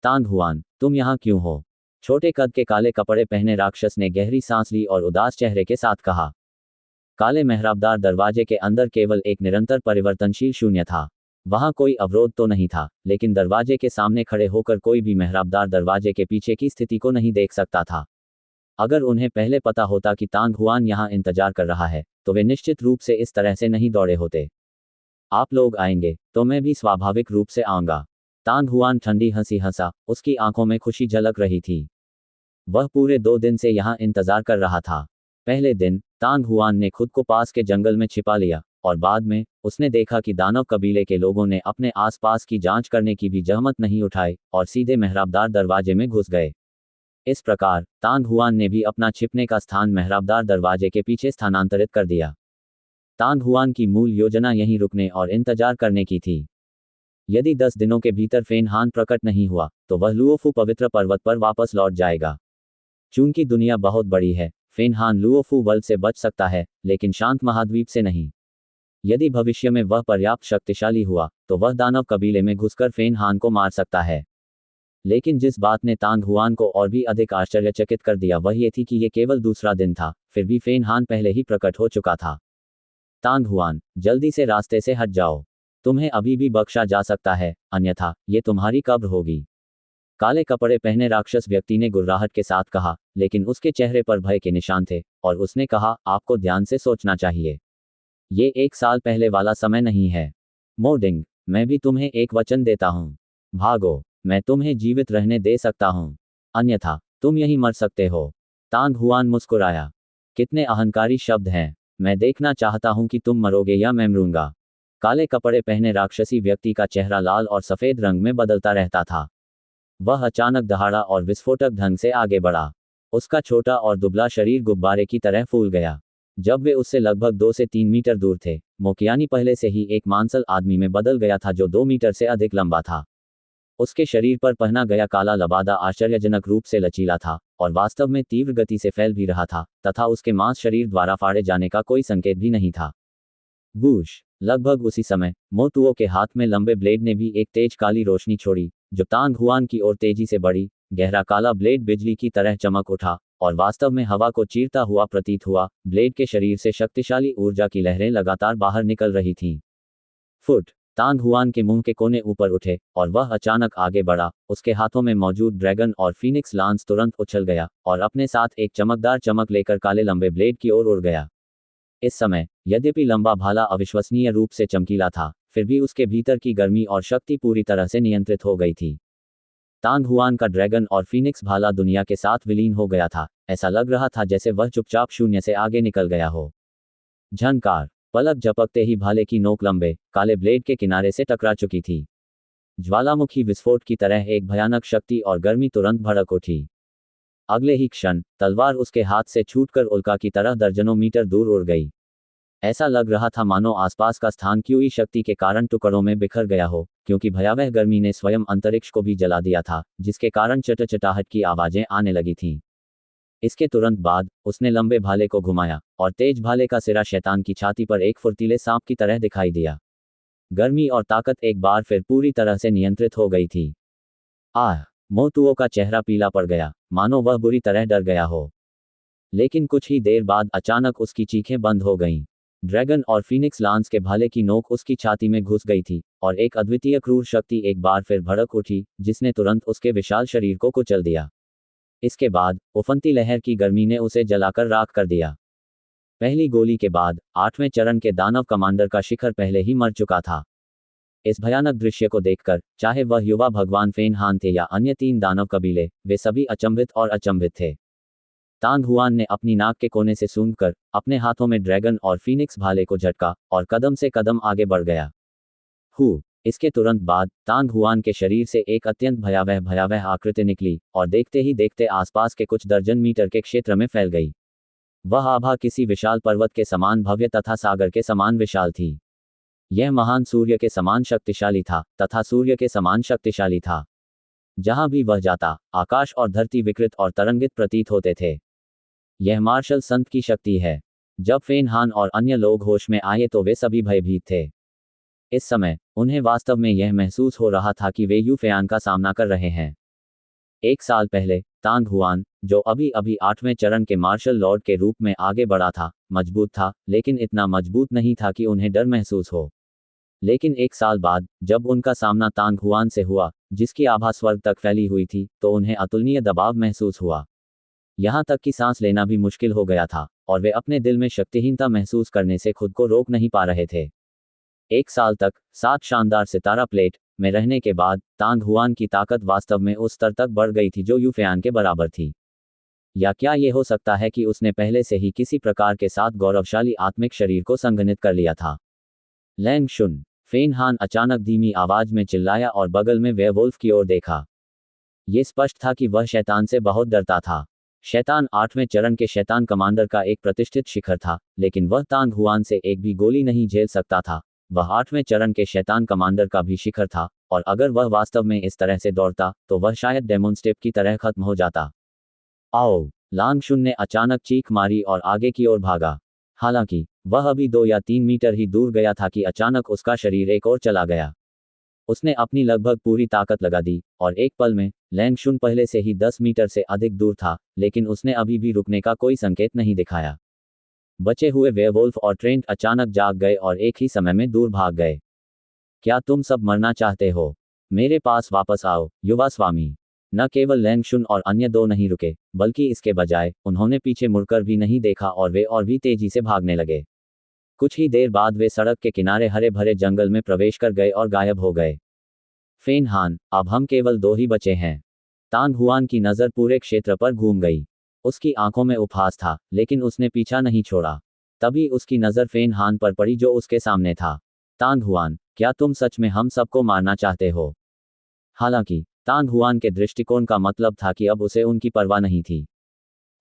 तांग हुआन, तुम यहाँ क्यों हो? छोटे कद के काले कपड़े पहने राक्षस ने गहरी सांस ली और उदास चेहरे के साथ कहा। काले मेहराबदार दरवाजे के अंदर केवल एक निरंतर परिवर्तनशील शून्य था। वहां कोई अवरोध तो नहीं था, लेकिन दरवाजे के सामने खड़े होकर कोई भी मेहराबदार दरवाजे के पीछे की स्थिति को नहीं देख सकता था। अगर उन्हें पहले पता होता कि तांग हुआन यहाँ इंतजार कर रहा है, तो वे निश्चित रूप से इस तरह से नहीं दौड़े होते। आप लोग आएंगे, तो मैं भी स्वाभाविक रूप से आऊंगा। तांग हुआन ठंडी हंसी हंसा, उसकी आंखों में खुशी झलक रही थी। वह पूरे 2 दिन से यहाँ इंतजार कर रहा था। पहले दिन तांग हुआन ने खुद को पास के जंगल में छिपा लिया, और बाद में उसने देखा कि दानव कबीले के लोगों ने अपने आसपास की जांच करने की भी जहमत नहीं उठाई और सीधे मेहराबदार दरवाजे में घुस गए। इस प्रकार तांग हुआन ने भी अपना छिपने का स्थान मेहराबदार दरवाजे के पीछे स्थानांतरित कर दिया। तांग हुआन की मूल योजना यहीं रुकने और इंतजार करने की थी। यदि 10 दिनों के भीतर फेन हान प्रकट नहीं हुआ, तो वह लुओफू पवित्र पर्वत पर वापस लौट जाएगा। चूंकि दुनिया बहुत बड़ी है, फेन हान लुओफू वर्ल्ड से बच सकता है, लेकिन शांत महाद्वीप से नहीं। यदि भविष्य में वह पर्याप्त शक्तिशाली हुआ, तो वह दानव कबीले में घुसकर फेन हान को मार सकता है। लेकिन जिस बात ने तांग हुआन को और भी अधिक आश्चर्यचकित कर दिया वह ये थी कि ये केवल दूसरा दिन था, फिर भी फेन हान पहले ही प्रकट हो चुका था। तांग हुआन, जल्दी से रास्ते से हट जाओ। तुम्हें अभी भी बख्शा जा सकता है, अन्यथा ये तुम्हारी कब्र होगी। काले कपड़े पहने राक्षस व्यक्ति ने गुर्राहट के साथ कहा, लेकिन उसके चेहरे पर भय के निशान थे, और उसने कहा, आपको ध्यान से सोचना चाहिए। ये 1 साल पहले वाला समय नहीं है। मोडिंग, मैं भी तुम्हें एक वचन देता हूँ। भागो, मैं तुम्हें जीवित रहने दे सकता हूँ, अन्यथा तुम यहीं मर सकते हो। तांग हुआन मुस्कुराया। कितने अहंकारी शब्द हैं। मैं देखना चाहता हूँ कि तुम मरोगे या मैं मरूंगा। काले कपड़े पहने राक्षसी व्यक्ति का चेहरा लाल और सफेद रंग में बदलता रहता था। वह अचानक दहाड़ा और विस्फोटक ढंग से आगे बढ़ा। उसका छोटा और दुबला शरीर गुब्बारे की तरह फूल गया। जब वे उससे लगभग 2 से 3 मीटर दूर थे, मोकियानी पहले से ही एक मांसल आदमी में बदल गया था जो 2 मीटर से अधिक लंबा था। उसके शरीर पर पहना गया काला लबादा आश्चर्यजनक रूप से लचीला था और वास्तव में तीव्र गति से फैल भी रहा था तथा उसके मांस शरीर द्वारा फाड़े जाने का कोई संकेत भी नहीं था। वूश! लगभग उसी समय मोतुओ के हाथ में लंबे ब्लेड ने भी एक तेज काली रोशनी छोड़ी जो तांग हुआन की ओर तेजी से बढ़ी। गहरा काला ब्लेड बिजली की तरह चमक उठा और वास्तव में हवा को चीरता हुआ प्रतीत हुआ। ब्लेड के शरीर से शक्तिशाली ऊर्जा की लहरें लगातार बाहर निकल रही थीं। फुट! तांग हुआन के मुंह के कोने ऊपर उठे और वह अचानक आगे बढ़ा। उसके हाथों में मौजूद ड्रैगन और फीनिक्स लांस तुरंत उछल गया और अपने साथ एक चमकदार चमक लेकर काले लंबे ब्लेड की ओर उड़ गया। इस समय यद्यपि लंबा भाला अविश्वसनीय रूप से चमकीला था, फिर भी उसके भीतर की गर्मी और शक्ति पूरी तरह से नियंत्रित हो गई थी। तांग हुआन का ड्रैगन और फीनिक्स भाला दुनिया के साथ विलीन हो गया था। ऐसा लग रहा था जैसे वह चुपचाप शून्य से आगे निकल गया हो। झनकार! पलक झपकते ही भाले की नोक लंबे काले ब्लेड के किनारे से टकरा चुकी थी। ज्वालामुखी विस्फोट की तरह एक भयानक शक्ति और गर्मी तुरंत भड़क उठी। अगले ही क्षण तलवार उसके हाथ से छूटकर उल्का की तरह दर्जनों मीटर दूर उड़ गई। ऐसा लग रहा था मानो आसपास का स्थान क्यूई शक्ति के कारण टुकड़ों में बिखर गया हो, क्योंकि भयावह गर्मी ने स्वयं अंतरिक्ष को भी जला दिया था, जिसके कारण चटचटाहट की आवाजें आने लगी थीं। इसके तुरंत बाद उसने लंबे भाले को घुमाया और तेज भाले का सिरा शैतान की छाती पर एक फुर्तीले सांप की तरह दिखाई दिया। गर्मी और ताकत एक बार फिर पूरी तरह से नियंत्रित हो गई थी। आह! मोतुओ का चेहरा पीला पड़ गया, मानो वह बुरी तरह डर गया हो। लेकिन कुछ ही देर बाद अचानक उसकी चीखें बंद हो गईं। ड्रैगन और फीनिक्स लांस के भाले की नोक उसकी छाती में घुस गई थी और एक अद्वितीय क्रूर शक्ति एक बार फिर भड़क उठी, जिसने तुरंत उसके विशाल शरीर को कुचल दिया। इसके बाद उफनती लहर की गर्मी ने उसे जलाकर राख कर दिया। पहली गोली के बाद 8वें चरण के दानव कमांडर का शिखर पहले ही मर चुका था। इस भयानक दृश्य को देखकर, चाहे वह युवा भगवान फेन हान थे या अन्य 3 दानव कबीले, वे सभी अचंभित और अचंभित थे। तांग हुआन ने अपनी नाक के कोने से सूंघकर अपने हाथों में ड्रैगन और फीनिक्स भाले को झटका और कदम से कदम आगे बढ़ गया। इसके तुरंत बाद तांग हुआन के शरीर से एक अत्यंत भयावह आकृति निकली और देखते ही देखते आसपास के कुछ दर्जन मीटर के क्षेत्र में फैल गई। वह आभा किसी विशाल पर्वत के समान भव्य तथा सागर के समान विशाल थी। यह महान सूर्य के समान शक्तिशाली था तथा सूर्य के समान शक्तिशाली था। जहां भी वह जाता, आकाश और धरती विकृत और तरंगित प्रतीत होते थे। यह मार्शल संत की शक्ति है। जब फेन हान और अन्य लोग होश में आए तो वे सभी भयभीत थे। इस समय उन्हें वास्तव में यह महसूस हो रहा था कि वे यू फेयान का सामना कर रहे हैं। 1 साल पहले तांग हुआन, जो अभी अभी 8वें चरण के मार्शल लॉर्ड के रूप में आगे बढ़ा था, मजबूत था, लेकिन इतना मजबूत नहीं था कि उन्हें डर महसूस हो। लेकिन 1 साल बाद जब उनका सामना तांग हुआन से हुआ, जिसकी आभा स्वर्ग तक फैली हुई थी, तो उन्हें अतुलनीय दबाव महसूस हुआ। यहाँ तक कि सांस लेना भी मुश्किल हो गया था और वे अपने दिल में शक्तिहीनता महसूस करने से खुद को रोक नहीं पा रहे थे। 1 साल तक 7 शानदार सितारा प्लेट में रहने के बाद तांग हुआन की ताकत वास्तव में उस स्तर तक बढ़ गई थी जो यू फेयान के बराबर थी। या क्या यह हो सकता है कि उसने पहले से ही किसी प्रकार के साथ गौरवशाली आत्मिक शरीर को संघनित कर लिया था? लैंग शुन! फेन हान अचानक धीमी आवाज में चिल्लाया और बगल में वेयरवुल्फ की ओर देखा। ये स्पष्ट था कि वह शैतान से बहुत डरता था। शैतान 8वें चरण के शैतान कमांडर का एक प्रतिष्ठित शिखर था, लेकिन वह तांग हुआन से एक भी गोली नहीं झेल सकता था। वह 8वें चरण के शैतान कमांडर का भी शिखर था, और अगर वह वास्तव में इस तरह से दौड़ता, तो वह शायद डेमोन स्टेप की तरह खत्म हो जाता। आओ! लांग शुन ने अचानक चीख मारी और आगे की ओर भागा। हालांकि वह अभी 2 या 3 मीटर ही दूर गया था कि अचानक उसका शरीर एक ओर चला गया। उसने अपनी लगभग पूरी ताकत लगा दी और एक पल में लैंग शुन पहले से ही 10 मीटर से अधिक दूर था, लेकिन उसने अभी भी रुकने का कोई संकेत नहीं दिखाया। बचे हुए वेयरवुल्फ और ट्रेंट अचानक जाग गए और एक ही समय में दूर भाग गए। क्या तुम सब मरना चाहते हो? मेरे पास वापस आओ, युवा स्वामी! न केवल लैंग शुन और अन्य 2 नहीं रुके, बल्कि इसके बजाय उन्होंने पीछे मुड़कर भी नहीं देखा और वे और भी तेजी से भागने लगे। कुछ ही देर बाद वे सड़क के किनारे हरे भरे जंगल में प्रवेश कर गए और गायब हो गए। फेन हान, अब हम केवल 2 ही बचे हैं। तांग हुआन की नज़र पूरे क्षेत्र पर घूम गई। उसकी आंखों में उपहास था, लेकिन उसने पीछा नहीं छोड़ा। तभी उसकी नज़र फेन हान पर पड़ी जो उसके सामने था। तांग हुआन, क्या तुम सच में हम सबको मारना चाहते हो? हालांकि तांग हुआन के दृष्टिकोण का मतलब था कि अब उसे उनकी परवाह नहीं थी।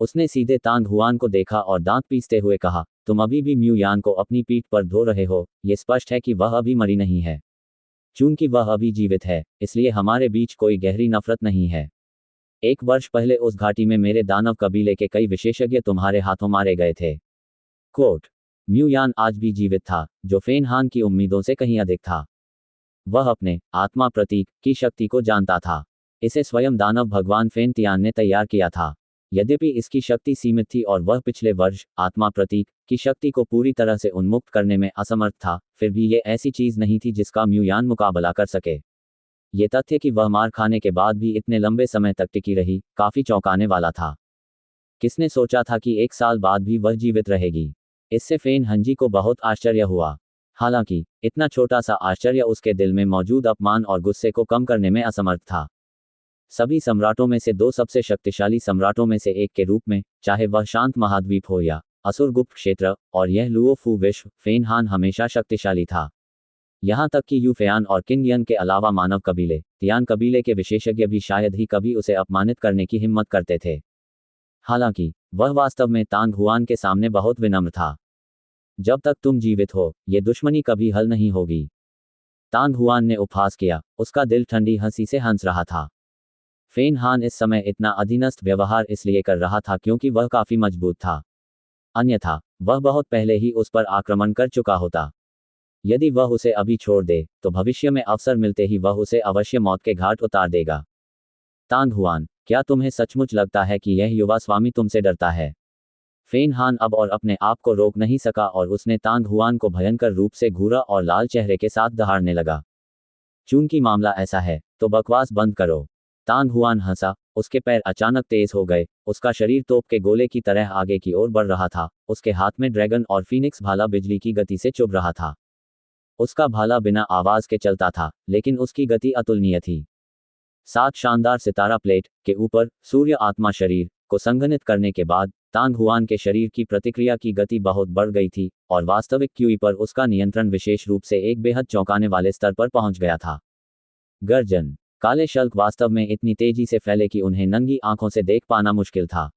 उसने सीधे तांग हुआन को देखा और दांत पीसते हुए कहा, तुम अभी भी म्यू यान को अपनी पीठ पर धो रहे हो, ये स्पष्ट है कि वह अभी मरी नहीं है। चूंकि वह अभी जीवित है, इसलिए हमारे बीच कोई गहरी नफरत नहीं है। 1 वर्ष पहले उस घाटी में मेरे दानव कबीले के कई विशेषज्ञ तुम्हारे हाथों मारे गए थे। कोट। म्यूयान आज भी जीवित था, जो फेन हान की उम्मीदों से कहीं अधिक था। वह अपने आत्मा प्रतीक की शक्ति को जानता था। इसे स्वयं दानव भगवान फेन तियान ने तैयार किया था। यद्यपि इसकी शक्ति सीमित थी और वह पिछले वर्ष आत्मा प्रतीक की शक्ति को पूरी तरह से उन्मुक्त करने में असमर्थ था, फिर भी ये ऐसी चीज नहीं थी जिसका म्यूयान मुकाबला कर सके। ये तथ्य कि वह मार खाने के बाद भी इतने लंबे समय तक टिकी रही, काफी चौंकाने वाला था। किसने सोचा था कि 1 साल बाद भी वह जीवित रहेगी? इससे फेन हंजी को बहुत आश्चर्य हुआ। हालांकि इतना छोटा सा आश्चर्य उसके दिल में मौजूद अपमान और गुस्से को कम करने में असमर्थ था। सभी सम्राटों में से 2 सबसे शक्तिशाली सम्राटों में से एक के रूप में, चाहे वह शांत महाद्वीप हो या असुर गुप्त क्षेत्र और यह लुओफू विश्व, फेन हान हमेशा शक्तिशाली था। यहाँ तक कि यूफेयान और किंगयन के अलावा मानव कबीले, तियान कबीले के विशेषज्ञ भी शायद ही कभी उसे अपमानित करने की हिम्मत करते थे। हालांकि वह वास्तव में तांग हुआन के सामने बहुत विनम्र था। जब तक तुम जीवित हो, ये दुश्मनी कभी हल नहीं होगी। तांग हुआन ने उपहास किया, उसका दिल ठंडी हंसी से हंस रहा था। फेन हान इस समय इतना अधीनस्थ व्यवहार इसलिए कर रहा था क्योंकि वह काफी मजबूत था। अन्यथा वह बहुत पहले ही उस पर आक्रमण कर चुका होता। यदि वह उसे अभी छोड़ दे, तो भविष्य में अवसर मिलते ही वह उसे अवश्य मौत के घाट उतार देगा। तांग हुआन, क्या तुम्हें सचमुच लगता है कि यह युवा स्वामी तुमसे डरता है? फेन हान अब और अपने आप को रोक नहीं सका और उसने तांग हुआन को भयंकर रूप से घूरा और लाल चेहरे के साथ दहाड़ने लगा। चूंकि मामला ऐसा है, तो बकवास बंद करो। तांग हुआन हंसा, उसके पैर अचानक तेज हो गए, उसका शरीर तोप के गोले की तरह आगे की ओर बढ़ रहा था, उसके हाथ में ड्रैगन और फीनिक्स भाला बिजली की गति से चुभ रहा था। उसका भाला बिना आवाज के चलता था, लेकिन उसकी गति अतुलनीय थी। 7 शानदार सितारा प्लेट के ऊपर सूर्य आत्मा शरीर को संघनित करने के बाद तांग हुआन के शरीर की प्रतिक्रिया की गति बहुत बढ़ गई थी और वास्तविक क्यूई पर उसका नियंत्रण विशेष रूप से एक बेहद चौंकाने वाले स्तर पर पहुंच गया था। गर्जन। काले शल्क वास्तव में इतनी तेजी से फैले कि उन्हें नंगी आंखों से देख पाना मुश्किल था।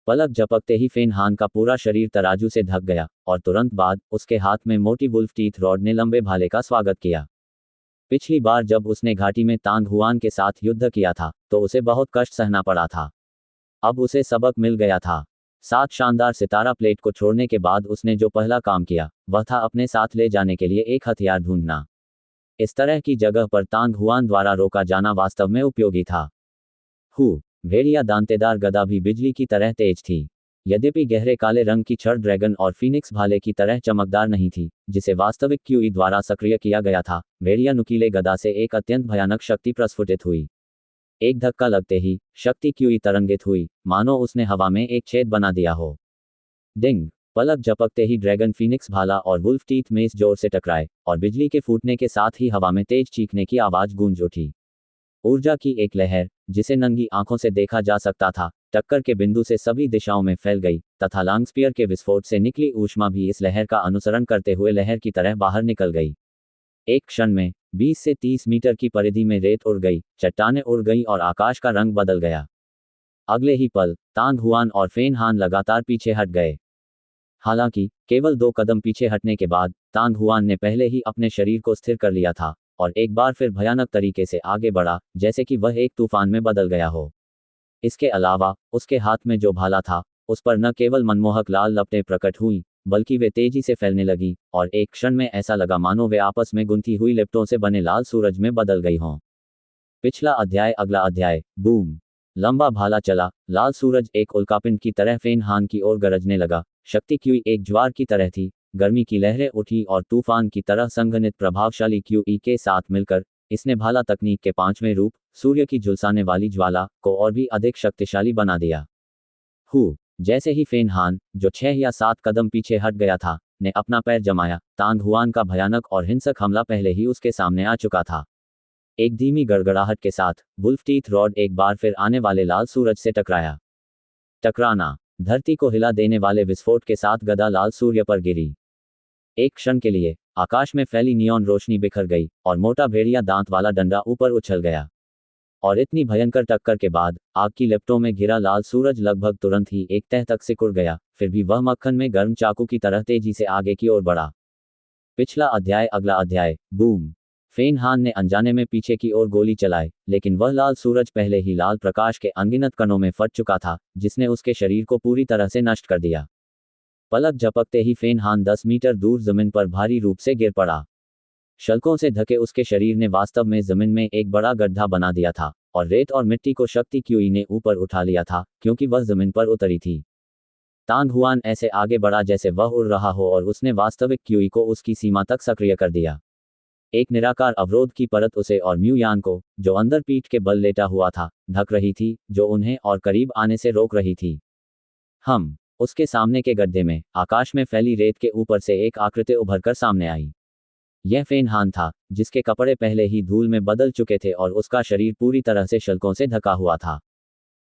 पलक झपकते ही फेन हान का पूरा शरीर तराजू से ढक गया और तुरंत बाद उसके हाथ में मोटी वुल्फ टीथ रॉड ने लंबे भाले का स्वागत किया। पिछली बार जब उसने घाटी में तांग हुआन के साथ युद्ध किया था, तो उसे बहुत कष्ट सहना पड़ा था। अब उसे सबक मिल गया था। 7 शानदार सितारा प्लेट को छोड़ने के बाद उसने जो पहला काम किया, वह था अपने साथ ले जाने के लिए एक हथियार ढूंढना। इस तरह की जगह पर तांग हुआन द्वारा रोका जाना वास्तव में उपयोगी था। भेड़िया दांतेदार गदा भी बिजली की तरह तेज थी। यद्यपि गहरे काले रंग की छड़ ड्रैगन और फीनिक्स भाले की तरह चमकदार नहीं थी, जिसे वास्तविक क्यूई द्वारा सक्रिय किया गया था, भेड़िया नुकीले गदा से एक अत्यंत भयानक शक्ति प्रस्फुटित हुई। एक धक्का लगते ही शक्ति क्यूई तरंगित हुई, मानो उसने हवा में एक छेद बना दिया हो। डिंग। पलक झपकते ही ड्रैगन फीनिक्स भाला और वुल्फ टीथ मेस जोर से टकराए और बिजली के फूटने के साथ ही हवा में तेज चीखने की आवाज गूंज उठी। ऊर्जा की एक लहर, जिसे नंगी आंखों से देखा जा सकता था, टक्कर के बिंदु से सभी दिशाओं में फैल गई तथा लांगस्पियर के विस्फोट से निकली ऊष्मा भी इस लहर का अनुसरण करते हुए लहर की तरह बाहर निकल गई। एक क्षण में 20 से 30 मीटर की परिधि में रेत उड़ गई, चट्टानें उड़ गई और आकाश का रंग बदल गया। अगले ही पल तांग हुआन और फेन हान लगातार पीछे हट गए। हालांकि केवल 2 कदम पीछे हटने के बाद तांग हुआन ने पहले ही अपने शरीर को स्थिर कर लिया था और एक बार फिर भयानक तरीके से आगे बढ़ा, जैसे कि वह एक तूफान में बदल गया हो। इसके अलावा उसके हाथ में जो भाला था, उस पर न केवल मनमोहक लाल लपटें प्रकट हुई, बल्कि वे तेजी से फैलने लगी और एक क्षण में ऐसा लगा मानो वे आपस में गुंथी हुई लिपटों से बने लाल सूरज में बदल गई हों। पिछला अध्याय। अगला अध्याय। बूम। लंबा भाला चला, लाल सूरज एक उल्कापिंड की तरह फेन हान की ओर गरजने लगा। शक्ति क्यूई एक ज्वार की तरह थी, गर्मी की लहरें उठी और तूफान की तरह संघनित प्रभावशाली क्यूई के साथ मिलकर इसने भाला तकनीक के 5वें रूप, सूर्य की झुलसाने वाली ज्वाला, को और भी अधिक शक्तिशाली बना दिया। जैसे ही फेन हान, जो 6 या 7 कदम पीछे हट गया था, ने अपना पैर जमाया, तांग हुआन का भयानक और हिंसक हमला पहले ही उसके सामने आ चुका था। एक धीमी गड़गड़ाहट के साथ वुल्फ टीथ रॉड एक बार फिर आने वाले लाल सूरज से टकराया। टकराना। धरती को हिला देने वाले विस्फोट के साथ गदा लाल सूर्य पर गिरी। एक क्षण के लिए आकाश में फैली नियॉन रोशनी बिखर गई और मोटा भेड़िया दांत वाला डंडा ऊपर उछल गया। और इतनी भयंकर टक्कर के बाद आग की लिपटों में घिरा लाल सूरज लगभग तुरंत ही एक तह तक सिकुड़ गया, फिर भी वह मक्खन में गर्म चाकू की तरह तेजी से आगे की ओर बढ़ा। पिछला अध्याय। अगला अध्याय। बूम। फेन हान ने अनजाने में पीछे की ओर गोली चलाई, लेकिन वह लाल सूरज पहले ही लाल प्रकाश के अनगिनत कणों में फट चुका था, जिसने उसके शरीर को पूरी तरह से नष्ट कर दिया। पलक झपकते ही फेन हान 10 मीटर दूर जमीन पर भारी रूप से गिर पड़ा। शल्कों से ढके उसके शरीर ने वास्तव में जमीन में एक बड़ा गड्ढा बना दिया था, और रेत और मिट्टी को शक्ति क्यूई ने ऊपर उठा लिया था, क्योंकि वह जमीन पर उतरी थी। तांग हुआन ऐसे आगे बढ़ा जैसे वह उड़ रहा हो, और उसने वास्तविक क्यूई को उसकी सीमा तक सक्रिय कर दिया। एक निराकार अवरोध की परत उसे और म्यू यान को, जो अंदर पीठ के बल लेटा हुआ था, ढक रही थी, जो उन्हें और करीब आने से रोक रही थी। उसके सामने के गड्ढे में आकाश में फैली रेत के ऊपर से एक आकृति उभरकर सामने आई। यह फेन हान था, जिसके कपड़े पहले ही धूल में बदल चुके थे और उसका शरीर पूरी तरह से शल्कों से ढका हुआ था।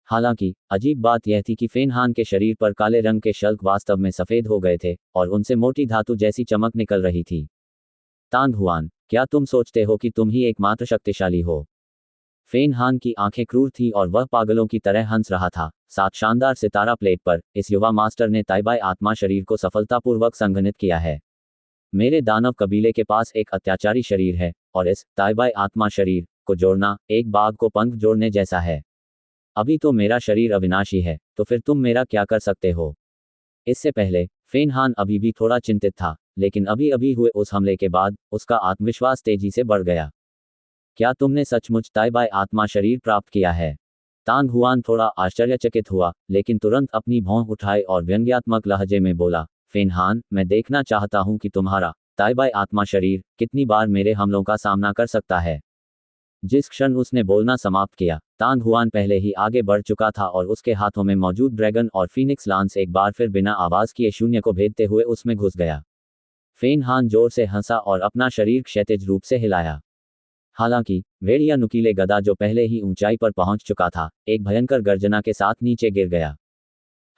हालांकि अजीब बात यह थी कि फेन हान के शरीर पर काले रंग के शल्क वास्तव में सफेद हो गए थे, और उनसे मोटी धातु जैसी चमक निकल रही थी। तांग हुआन, क्या तुम सोचते हो कि तुम ही एकमात्र शक्तिशाली हो? फेन हान की आंखें क्रूर थीं और वह पागलों की तरह हंस रहा था। 7 शानदार सितारा प्लेट पर इस युवा मास्टर ने ताइबाई आत्मा शरीर को सफलतापूर्वक संघनित किया है। मेरे दानव कबीले के पास एक अत्याचारी शरीर है, और इस ताइबाई आत्मा शरीर को जोड़ना एक बाघ को पंख जोड़ने जैसा है। अभी तो मेरा शरीर अविनाशी है, तो फिर तुम मेरा क्या कर सकते हो? इससे पहले फेन हान अभी भी थोड़ा चिंतित था, लेकिन अभी अभी हुए उस हमले के बाद उसका आत्मविश्वास तेजी से बढ़ गया। क्या तुमने सचमुच ताइबाई आत्मा शरीर प्राप्त किया है? तांग हुआन थोड़ा आश्चर्यचकित हुआ, लेकिन तुरंत अपनी भौं उठाई और व्यंग्यात्मक लहजे में बोला, फेन हान, मैं देखना चाहता हूं कि तुम्हारा ताइबाई आत्मा शरीर कितनी बार मेरे हमलों का सामना कर सकता है। जिस क्षण उसने बोलना समाप्त किया, तांग हुआन पहले ही आगे बढ़ चुका था और उसके हाथों में मौजूद ड्रैगन और फीनिक्स लांस एक बार फिर बिना आवाज किए शून्य को भेदते हुए उसमें घुस गया। फेन हान जोर से हंसा और अपना शरीर क्षैतिज रूप से हिलाया। हालांकि भेड़िया नुकीले गदा, जो पहले ही ऊंचाई पर पहुंच चुका था, एक भयंकर गर्जना के साथ नीचे गिर गया।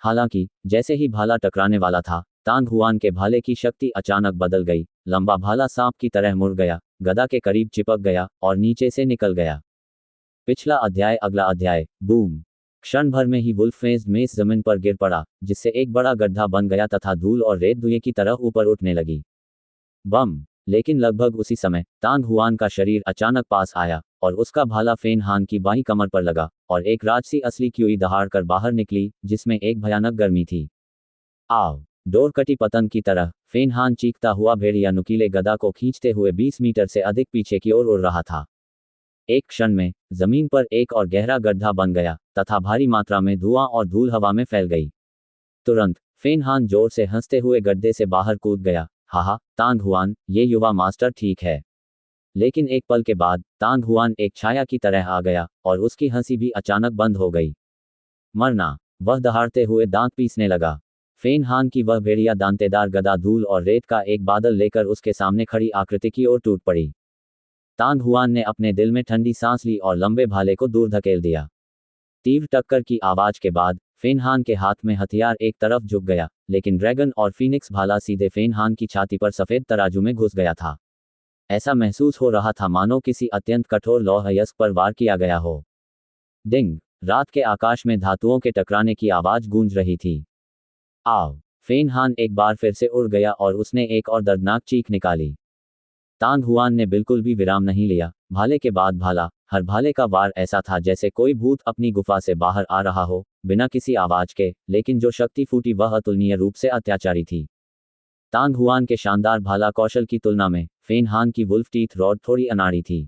हालांकि जैसे ही भाला टकराने वाला था, तांग हुआन के भाले की शक्ति अचानक बदल गई। लंबा भाला सांप की तरह मुड़ गया, गदा के करीब चिपक गया और नीचे से निकल गया। पिछला अध्याय। अगला अध्याय। बूम। क्षण भर में ही वुल्फमेज मेस जमीन पर गिर पड़ा, जिससे एक बड़ा गड्ढा बन गया तथा धूल और रेत धुएं की तरह ऊपर उठने लगी। बम। लेकिन लगभग उसी समय तांग हुआन का शरीर अचानक पास आया, और उसका भाला फेन हान की बाईं कमर पर लगा, और एक राजसी असली क्यूई दहाड़ कर बाहर निकली, जिसमें एक भयानक गर्मी थी। आव। डोर कटी पतंग की तरह फेन हान चीखता हुआ भेड़िया नुकीले गदा को खींचते हुए 20 मीटर से अधिक पीछे की ओर उड़ रहा था। एक क्षण में जमीन पर एक और गहरा गड्ढा बन गया, तथा भारी मात्रा में धुआं और धूल हवा में फैल गई। तुरंत फेन हान जोर से हंसते हुए गड्ढे से बाहर कूद गया। हाहा, तांग हुआन, ये युवा मास्टर ठीक है। लेकिन एक पल के बाद तांग हुआन एक छाया की तरह आ गया, और उसकी हंसी भी अचानक बंद हो गई। मरना। वह दहाड़ते हुए दांत पीसने लगा। फेन हान की वह भेड़िया दांतेदार गदा धूल और रेत का एक बादल लेकर उसके सामने खड़ी आकृति की ओर टूट पड़ी। तांग हुआन ने अपने दिल में ठंडी सांस ली और लंबे भाले को दूर धकेल दिया। तीव्र टक्कर की आवाज के बाद फेन हान के हाथ में हथियार एक तरफ झुक गया, लेकिन ड्रैगन और फीनिक्स भाला सीधे फेन हान की छाती पर सफेद तराजू में घुस गया था। ऐसा महसूस हो रहा था मानो किसी अत्यंत कठोर लौह अयस्क पर वार किया गया हो। डिंग। रात के आकाश में धातुओं के टकराने की आवाज गूंज रही थी। आव। फेन हान एक बार फिर से उड़ गया और उसने एक और दर्दनाक चीख निकाली। तांग हुआन ने बिल्कुल भी विराम नहीं लिया। भाले के बाद भाला, हर भाले का वार ऐसा था जैसे कोई भूत अपनी गुफा से बाहर आ रहा हो, बिना किसी आवाज के, लेकिन जो शक्ति फूटी वह अतुलनीय रूप से अत्याचारी थी। तांग हुआन के शानदार भाला कौशल की तुलना में फेन हान की वुल्फ टीथ रॉड थोड़ी अनाड़ी थी।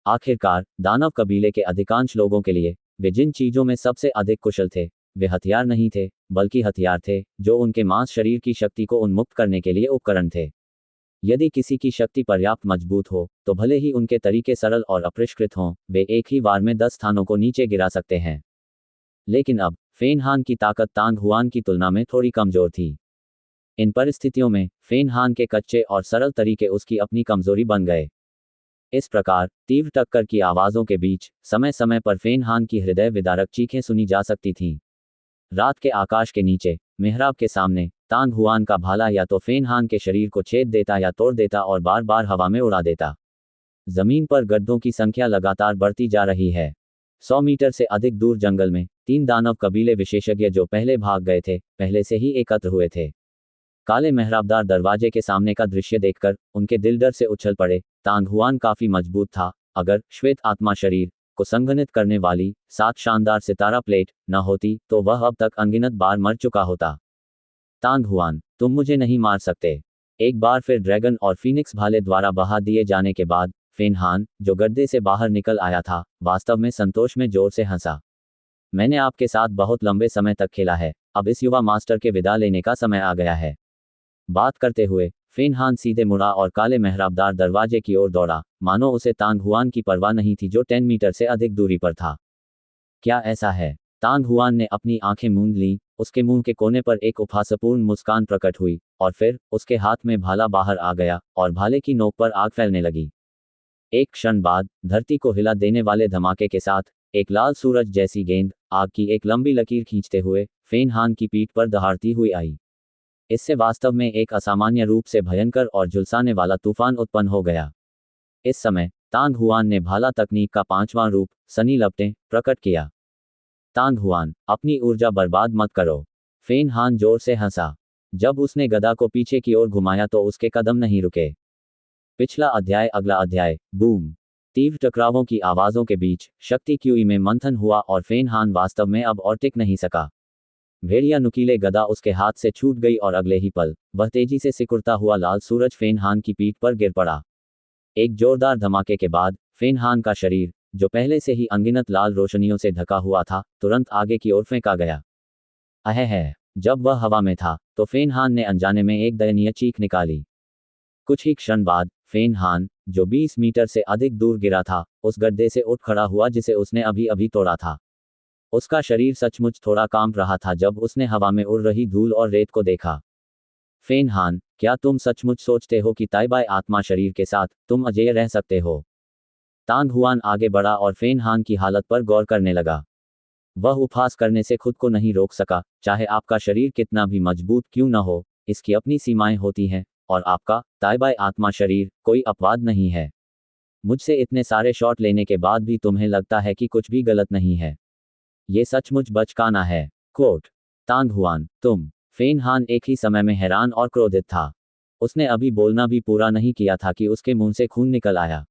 आखिरकार दानव कबीले के अधिकांश लोगों के लिए वे जिन चीजों में सबसे अधिक कुशल थे, वे हथियार नहीं थे, बल्कि हथियार थे, जो उनके मांस शरीर की शक्ति को उन्मुक्त करने के लिए उपकरण थे। यदि किसी की शक्ति पर्याप्त मजबूत हो, तो भले ही उनके तरीके सरल और अपरिष्कृत हों, वे एक ही वार में 10 स्थानों को नीचे गिरा सकते हैं। लेकिन अब फेन हान की ताकत तांग हुआन की तुलना में थोड़ी कमजोर थी। इन परिस्थितियों में फेन हान के कच्चे और सरल तरीके उसकी अपनी कमजोरी बन गए। इस प्रकार तीव्र टक्कर की आवाजों के बीच समय समय पर फेन हान की हृदय विदारक चीखें सुनी जा सकती थीं। रात के आकाश के नीचे मेहराब के सामने तांग हुआन का भाला या तो फेन हान के शरीर को छेद देता या तोड़ देता और बार बार हवा में उड़ा देता। जमीन पर गड्ढों की संख्या लगातार बढ़ती जा रही है। 100 मीटर से अधिक दूर जंगल में 3 दानव कबीले विशेषज्ञ जो पहले भाग गए थे, पहले से ही एकत्र हुए थे। काले मेहराबदार दरवाजे के सामने का दृश्य देखकर उनके दिल डर से उछल पड़े, तांग हुआन काफी मजबूत था। अगर श्वेत आत्मा शरीर को संघनित करने वाली 7 शानदार सितारा प्लेट न होती तो वह अब तक अनगिनत बार मर चुका होता। तांग हुआन, तुम मुझे नहीं मार सकते। एक बार फिर ड्रैगन और फीनिक्स भाले द्वारा बहा दिए जाने के बाद फेन हान, जो गड्ढे से बाहर निकल आया था, वास्तव में संतोष में जोर से हंसा। मैंने आपके साथ बहुत लंबे समय तक खेला है, अब इस युवा मास्टर के विदा लेने का समय आ गया है। बात करते हुए फेन हान सीधे मुड़ा और काले मेहराबदार दरवाजे की ओर दौड़ा, मानो उसे तांग हुआन की परवाह नहीं थी जो 10 मीटर से अधिक दूरी पर था। क्या ऐसा है? तांग हुआन ने अपनी आंखें मूंद लीं, उसके मुंह के कोने पर एक उपहासपूर्ण मुस्कान प्रकट हुई, और फिर उसके हाथ में भाला बाहर आ गया और भाले की नोक पर आग फैलने लगी। एक क्षण बाद धरती को हिला देने वाले धमाके के साथ एक लाल सूरज जैसी गेंद आग की एक लंबी लकीर खींचते हुए फेन हान की पीठ पर दहाड़ती हुई आई। इससे वास्तव में एक असामान्य रूप से भयंकर और झुलसाने वाला तूफान उत्पन्न हो गया। इस समय तांग हुआन ने भाला तकनीक का 5वां रूप सनी लपटें प्रकट किया। तांग हुआन, अपनी ऊर्जा बर्बाद मत करो। फेन हान जोर से हंसा। जब उसने गदा को पीछे की ओर घुमाया तो उसके कदम नहीं रुके। पिछला अध्याय। अगला अध्याय। बूम। तीव्र टकरावों की आवाजों के बीच शक्ति क्यूई में मंथन हुआ और फेन हान वास्तव में अब और टिक नहीं सका। भेड़िया नुकीले गदा उसके हाथ से छूट गई और अगले ही पल वह तेजी से सिकुड़ता हुआ लाल सूरज फेन हान की पीठ पर गिर पड़ा। एक जोरदार धमाके के बाद फेन हान का शरीर, जो पहले से ही अनगिनत लाल रोशनियों से ढका हुआ था, तुरंत आगे की ओर फेंका गया। अहह। जब वह हवा में था तो फेन हान ने अनजाने में एक दयनीय चीख निकाली। कुछ ही क्षण बाद फेन हान, जो 20 मीटर से अधिक दूर गिरा था, उस गड्ढे से उठ खड़ा हुआ जिसे उसने अभी अभी तोड़ा था। उसका शरीर सचमुच थोड़ा कांप रहा था जब उसने हवा में उड़ रही धूल और रेत को देखा। फेन हान, क्या तुम सचमुच सोचते हो कि ताइबाई आत्मा शरीर के साथ तुम अजेय रह सकते हो? तांग हुआन आगे बढ़ा और फेन हान की हालत पर गौर करने लगा। वह उपहास करने से खुद को नहीं रोक सका। चाहे आपका शरीर कितना भी मजबूत क्यों न हो, इसकी अपनी सीमाएं होती हैं, और आपका ताइबाई आत्मा शरीर कोई अपवाद नहीं है। मुझसे इतने सारे शॉट लेने के बाद भी तुम्हें लगता है कि कुछ भी गलत नहीं है। ये सचमुच बचकाना है। कोट। तांग हुआन, तुम। फेन हान एक ही समय में हैरान और क्रोधित था। उसने अभी बोलना भी पूरा नहीं किया था कि उसके मुंह से खून निकल आया।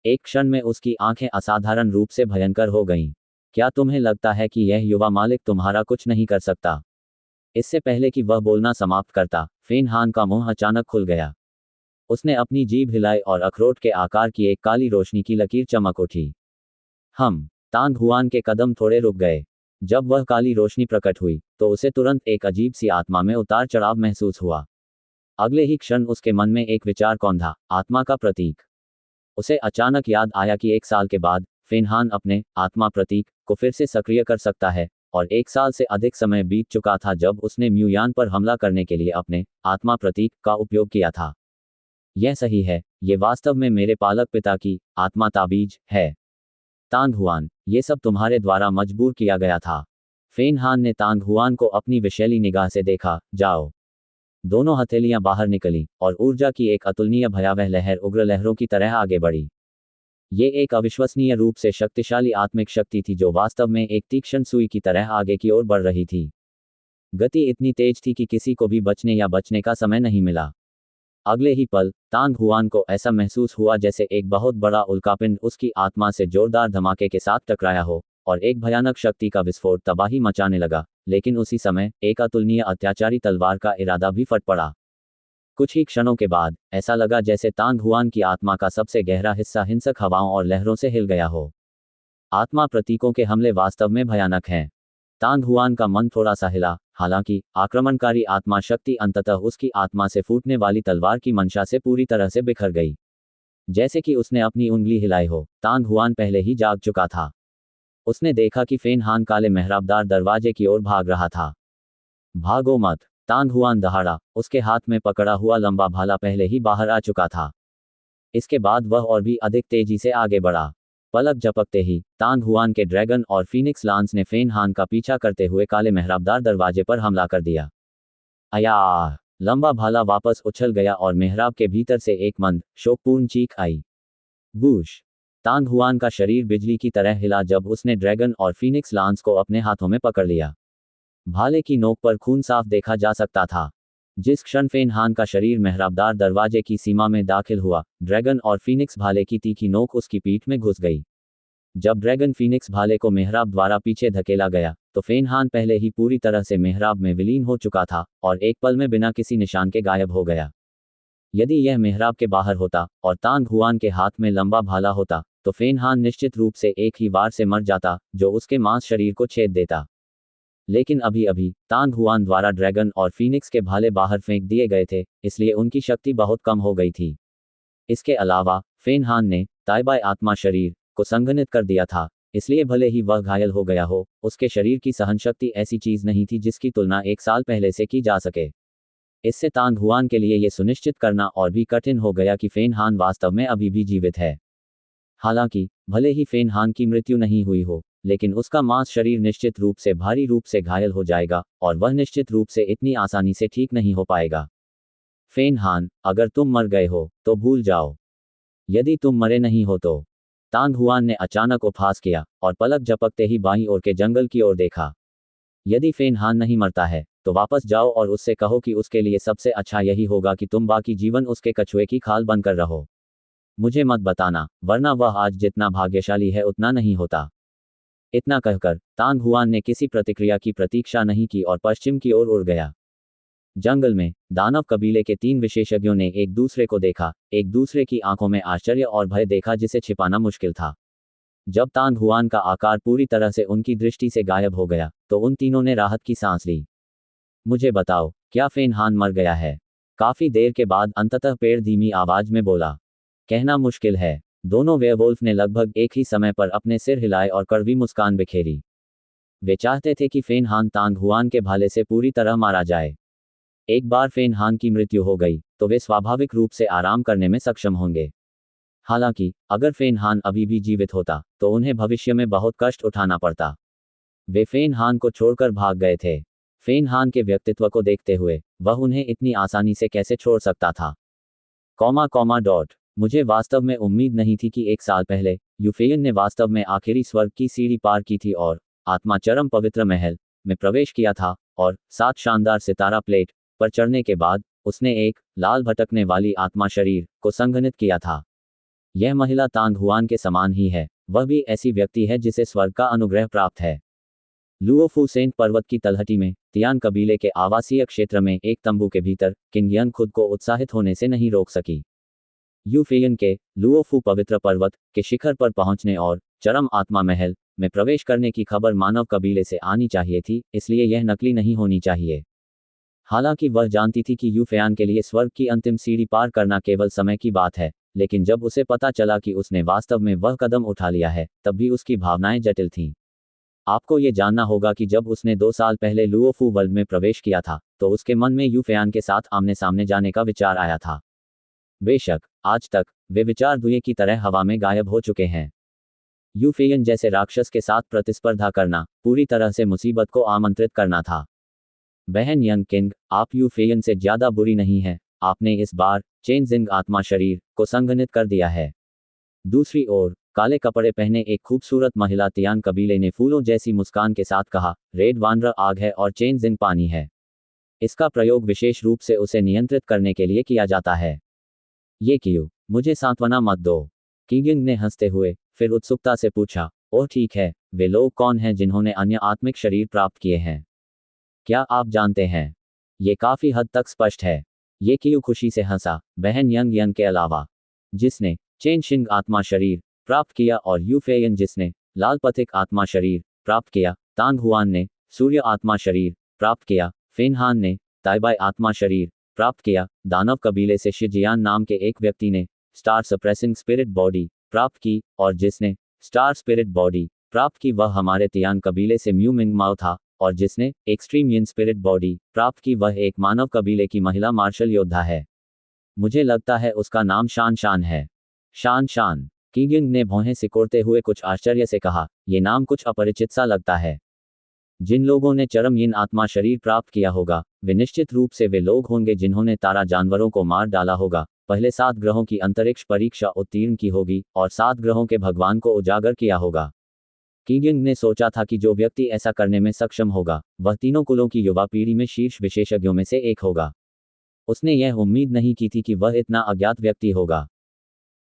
एक क्षण में उसकी आंखें असाधारण रूप से भयंकर हो गईं। क्या तुम्हें लगता है कि यह युवा मालिक तुम्हारा कुछ नहीं कर सकता? इससे पहले कि वह बोलना समाप्त करता, फेन हान का मुंह अचानक खुल गया। उसने अपनी जीभ हिलाई और अखरोट के आकार की एक काली रोशनी की लकीर चमक उठी। तांग हुआन के कदम थोड़े रुक गए। जब वह काली रोशनी प्रकट हुई तो उसे तुरंत एक अजीब सी आत्मा में उतार चढ़ाव महसूस हुआ। अगले ही क्षण उसके मन में एक विचार कौंधा, आत्मा का प्रतीक। उसे अचानक याद आया कि 1 साल के बाद फेन हान अपने आत्मा प्रतीक को फिर से सक्रिय कर सकता है, और 1 साल से अधिक समय बीत चुका था जब उसने म्यूयान पर हमला करने के लिए अपने आत्मा प्रतीक का उपयोग किया था। यह सही है, ये वास्तव में मेरे पालक पिता की आत्मा ताबीज है। तांग हुआन, ये सब तुम्हारे द्वारा मजबूर किया गया था। फेन हान ने तांग हुआन को अपनी विषैली निगाह से देखा। जाओ। दोनों हथेलियां बाहर निकली और ऊर्जा की एक अतुलनीय भयावह लहर उग्र लहरों की तरह आगे बढ़ी। ये एक अविश्वसनीय रूप से शक्तिशाली आत्मिक शक्ति थी जो वास्तव में एक तीक्ष्ण सुई की तरह आगे की ओर बढ़ रही थी। गति इतनी तेज थी कि किसी को भी बचने का समय नहीं मिला। अगले ही पल तांग हुआन को ऐसा महसूस हुआ जैसे एक बहुत बड़ा उल्कापिंड उसकी आत्मा से जोरदार धमाके के साथ टकराया हो, और एक भयानक शक्ति का विस्फोट तबाही मचाने लगा। लेकिन उसी समय एक अतुलनीय अत्याचारी तलवार का इरादा भी फट पड़ा। कुछ ही क्षणों के बाद ऐसा लगा जैसे तांग हुआन की आत्मा का सबसे गहरा हिस्सा हिंसक हवाओं और लहरों से हिल गया हो। आत्मा प्रतीकों के हमले वास्तव में भयानक हैं। तांग हुआन का मन थोड़ा सा हिला। हालांकि आक्रमणकारी आत्मा शक्ति अंततः उसकी आत्मा से फूटने वाली तलवार की मंशा से पूरी तरह से बिखर गई। जैसे कि उसने अपनी उंगली हिलाई हो, तांग हुआन पहले ही जाग चुका था। उसने देखा कि फेन हान काले मेहराबदार दरवाजे की ओर भाग रहा था। भागो मत। तांग हुआन दहाड़ा। उसके हाथ में पकड़ा हुआ लंबा भाला पहले ही बाहर आ चुका था। इसके बाद वह और भी अधिक तेजी से आगे बढ़ा। पलक झपकते ही तांग हुआन के ड्रैगन और फीनिक्स लांस ने फेन हान का पीछा करते हुए काले मेहराबदार दरवाजे पर हमला कर दिया। अया! लंबा भाला वापस उछल गया और मेहराब के भीतर से एक मंद, शोकपूर्ण चीख आई। वूश! तांग हुआन का शरीर बिजली की तरह हिला जब उसने ड्रैगन और फीनिक्स लांस को अपने हाथों में पकड़ लिया। भाले की नोक पर खून साफ देखा जा सकता था। जिस क्षण फेन हान का शरीर मेहराबदार दरवाजे की सीमा में दाखिल हुआ, ड्रैगन और फीनिक्स भाले की तीखी नोक उसकी पीठ में घुस गई। जब ड्रैगन फीनिक्स भाले को मेहराब द्वारा पीछे धकेला गया तो फेन हान पहले ही पूरी तरह से मेहराब में विलीन हो चुका था और एक पल में बिना किसी निशान के गायब हो गया। यदि यह मेहराब के बाहर होता और तांग हुआन के हाथ में लंबा भाला होता तो फेन हान निश्चित रूप से एक ही वार से मर जाता, जो उसके मांस शरीर को छेद देता। लेकिन अभी अभी तांग हुआन द्वारा ड्रैगन और फीनिक्स के भाले बाहर फेंक दिए गए थे, इसलिए उनकी शक्ति बहुत कम हो गई थी। इसके अलावा फेन हान ने ताइबाई आत्मा शरीर को संघनित कर दिया था, इसलिए भले ही वह घायल हो गया हो, उसके शरीर की सहनशक्ति ऐसी चीज नहीं थी जिसकी तुलना एक साल पहले से की जा सके। इससे तांग हुआन के लिए यह सुनिश्चित करना और भी कठिन हो गया कि फेन हान वास्तव में अभी भी जीवित है। हालांकि भले ही फेन हान की मृत्यु नहीं हुई हो, लेकिन उसका मांस शरीर निश्चित रूप से भारी रूप से घायल हो जाएगा और वह निश्चित रूप से इतनी आसानी से ठीक नहीं हो पाएगा। फेन हान, अगर तुम मर गए हो तो भूल जाओ। यदि तुम मरे नहीं हो तो। तांग हुआन ने अचानक उपहास किया और पलक झपकते ही बाईं ओर के जंगल की ओर देखा। यदि फेन हान नहीं मरता है तो वापस जाओ और उससे कहो कि उसके लिए सबसे अच्छा यही होगा कि तुम बाकी जीवन उसके कछुए की खाल बनकर रहो। मुझे मत बताना, वरना वह आज जितना भाग्यशाली है उतना नहीं होता। इतना कहकर तांग हुआन ने किसी प्रतिक्रिया की प्रतीक्षा नहीं की और पश्चिम की ओर उड़ गया। जंगल में दानव कबीले के 3 विशेषज्ञों ने एक दूसरे को देखा, एक दूसरे की आंखों में आश्चर्य और भय देखा जिसे छिपाना मुश्किल था। जब तांग हुआन का आकार पूरी तरह से उनकी दृष्टि से गायब हो गया तो उन तीनों ने राहत की सांस ली। मुझे बताओ, क्या फेन हान मर गया है? काफी देर के बाद अंततः पेड़ धीमी आवाज में बोला। कहना मुश्किल है। दोनों वेयरवुल्फ ने लगभग एक ही समय पर अपने सिर हिलाए और कड़वी मुस्कान बिखेरी। वे चाहते थे कि फेन हान तांग हुआन के भाले से पूरी तरह मारा जाए। एक बार फेन हान की मृत्यु हो गई तो वे स्वाभाविक रूप से आराम करने में सक्षम होंगे। हालांकि अगर फेन हान अभी भी जीवित होता तो उन्हें भविष्य में बहुत कष्ट उठाना पड़ता। वे फेन हान को छोड़कर भाग गए थे। फेन हान के व्यक्तित्व को देखते हुए वह उन्हें इतनी आसानी से कैसे छोड़ सकता था? मुझे वास्तव में उम्मीद नहीं थी कि एक साल पहले यूफेयन ने वास्तव में आखिरी स्वर्ग की सीढ़ी पार की थी और आत्मा चरम पवित्र महल में प्रवेश किया था और 7 शानदार सितारा प्लेट पर चढ़ने के बाद उसने एक लाल भटकने वाली आत्मा शरीर को संघनित किया था। यह महिला तांग हुआन के समान ही है, वह भी ऐसी व्यक्ति है जिसे स्वर्ग का अनुग्रह प्राप्त है। लुओफू सेंट पर्वत की तलहटी में तियान कबीले के आवासीय क्षेत्र में एक तंबू के भीतर किंग यन खुद को उत्साहित होने से नहीं रोक सकी। यूफेयन के लुओफू पवित्र पर्वत के शिखर पर पहुंचने और चरम आत्मा महल में प्रवेश करने की खबर मानव कबीले से आनी चाहिए थी, इसलिए यह नकली नहीं होनी चाहिए। हालांकि वह जानती थी कि यूफेयान के लिए स्वर्ग की अंतिम सीढ़ी पार करना केवल समय की बात है, लेकिन जब उसे पता चला कि उसने वास्तव में वह कदम उठा लिया है तब भी उसकी भावनाएं जटिल थीं। आपको ये जानना होगा कि जब उसने 2 साल पहले लुओफू वर्ल्ड में प्रवेश किया था तो उसके मन में यूफेयान के साथ आमने सामने जाने का विचार आया था। बेशक आज तक वे विचार धुएं की तरह हवा में गायब हो चुके हैं। यूफेयन जैसे राक्षस के साथ प्रतिस्पर्धा करना पूरी तरह से मुसीबत को आमंत्रित करना था। बहन यंग किंग, आप यूफेयन से ज्यादा बुरी नहीं है। आपने इस बार चेनजिंग आत्मा शरीर को संघनित कर दिया है। दूसरी ओर काले कपड़े पहने एक खूबसूरत महिला तियान कबीले ने फूलों जैसी मुस्कान के साथ कहा, रेड वानर आग है और चेनजिंग पानी है। इसका प्रयोग विशेष रूप से उसे नियंत्रित करने के लिए किया जाता है। ये क्यों? मुझे सांत्वना मत दो। किंगिंग ने हंसते हुए फिर उत्सुकता से पूछा, ओह ठीक है, वे लोग कौन हैं जिन्होंने अन्य आत्मिक शरीर प्राप्त किए हैं? क्या आप जानते हैं? ये काफी हद तक स्पष्ट है। ये क्यों खुशी से हंसा। बहन यंग के अलावा जिसने चेनशिंग आत्मा शरीर प्राप्त किया और यूफेयन जिसने लाल पथिक आत्मा शरीर प्राप्त किया, तांग हुआन ने सूर्य आत्मा शरीर प्राप्त किया, फेन हान ने ताइबाई आत्मा शरीर प्राप्त किया, दानव कबीले से शिजियान नाम के एक व्यक्ति ने स्टार सप्रेसिंग स्पिरिट बॉडी प्राप्त की और जिसने स्टार स्पिरिट बॉडी प्राप्त की वह हमारे तियान कबीले से म्यू मिंग माओ था और जिसने एक्सट्रीम यिन स्पिरिट बॉडी प्राप्त की वह एक मानव कबीले की महिला मार्शल योद्धा है। मुझे लगता है उसका नाम शान शान है। शान शान, किंगिंग ने भौहें सिकोड़ते हुए कुछ आश्चर्य से कहा, यह नाम कुछ अपरिचित सा लगता है। जिन लोगों ने चरम यिन आत्मा शरीर प्राप्त किया होगा वे निश्चित रूप से वे लोग होंगे जिन्होंने तारा जानवरों को मार डाला होगा, पहले 7 ग्रहों की अंतरिक्ष परीक्षा उत्तीर्ण की होगी और 7 ग्रहों के भगवान को उजागर किया होगा। किंगिंग ने सोचा था कि जो व्यक्ति ऐसा करने में सक्षम होगा वह तीनों कुलों की युवा पीढ़ी में शीर्ष विशेषज्ञों में से एक होगा। उसने यह उम्मीद नहीं की थी कि वह इतना अज्ञात व्यक्ति होगा।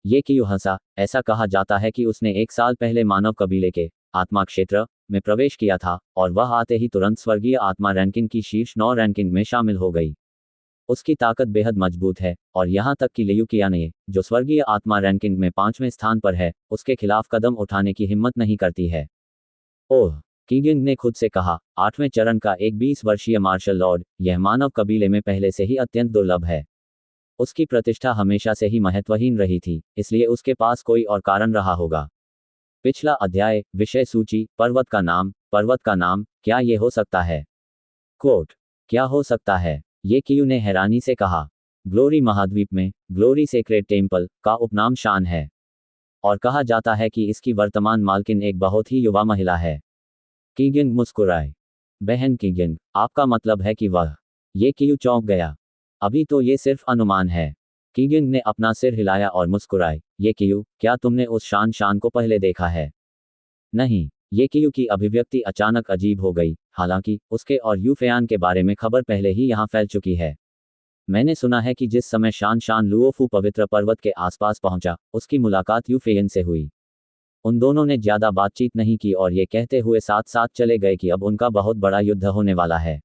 ये क्यों हंसा? ऐसा कहा जाता है कि उसने 1 साल पहले मानव कबीले के आत्मा क्षेत्र में प्रवेश किया था और वह आते ही तुरंत स्वर्गीय आत्मा रैंकिंग की शीर्ष 9 रैंकिंग में शामिल हो गई। उसकी ताकत बेहद मजबूत है और यहाँ तक कि लियू कियाने, जो स्वर्गीय आत्मा रैंकिंग में 5वें स्थान पर है, उसके खिलाफ कदम उठाने की हिम्मत नहीं करती है। ओह, कीगिंग ने खुद से कहा, 8वें चरण का एक 20 वर्षीय मार्शल लॉर्ड, यह मानव कबीले में पहले से ही अत्यंत दुर्लभ है। उसकी प्रतिष्ठा हमेशा से ही महत्वहीन रही थी, इसलिए उसके पास कोई और कारण रहा होगा। पिछला अध्याय, विषय सूची, पर्वत का नाम, क्या ये हो सकता है? कोट, क्या हो सकता है? ये कियू ने हैरानी से कहा। ग्लोरी महाद्वीप में ग्लोरी सेक्रेड टेम्पल का उपनाम शान है और कहा जाता है कि इसकी वर्तमान मालकिन एक बहुत ही युवा महिला है। कीगिंग मुस्कुराए। बहन कीगिंग, आपका मतलब है कि वह? ये कियू चौंक गया। अभी तो ये सिर्फ अनुमान है। कीगिंग ने अपना सिर हिलाया और मुस्कुराए। ये कियू, क्या तुमने उस शान को पहले देखा है? नहीं। ये कियू की अभिव्यक्ति अचानक अजीब हो गई, हालांकि उसके और यूफेयान के बारे में खबर पहले ही यहाँ फैल चुकी है। मैंने सुना है कि जिस समय शान लुओफू पवित्र पर्वत के आसपास पहुंचा, उसकी मुलाकात यूफेयन से हुई। उन दोनों ने ज्यादा बातचीत नहीं की और ये कहते हुए साथ साथ चले गए कि अब उनका बहुत बड़ा युद्ध होने वाला है।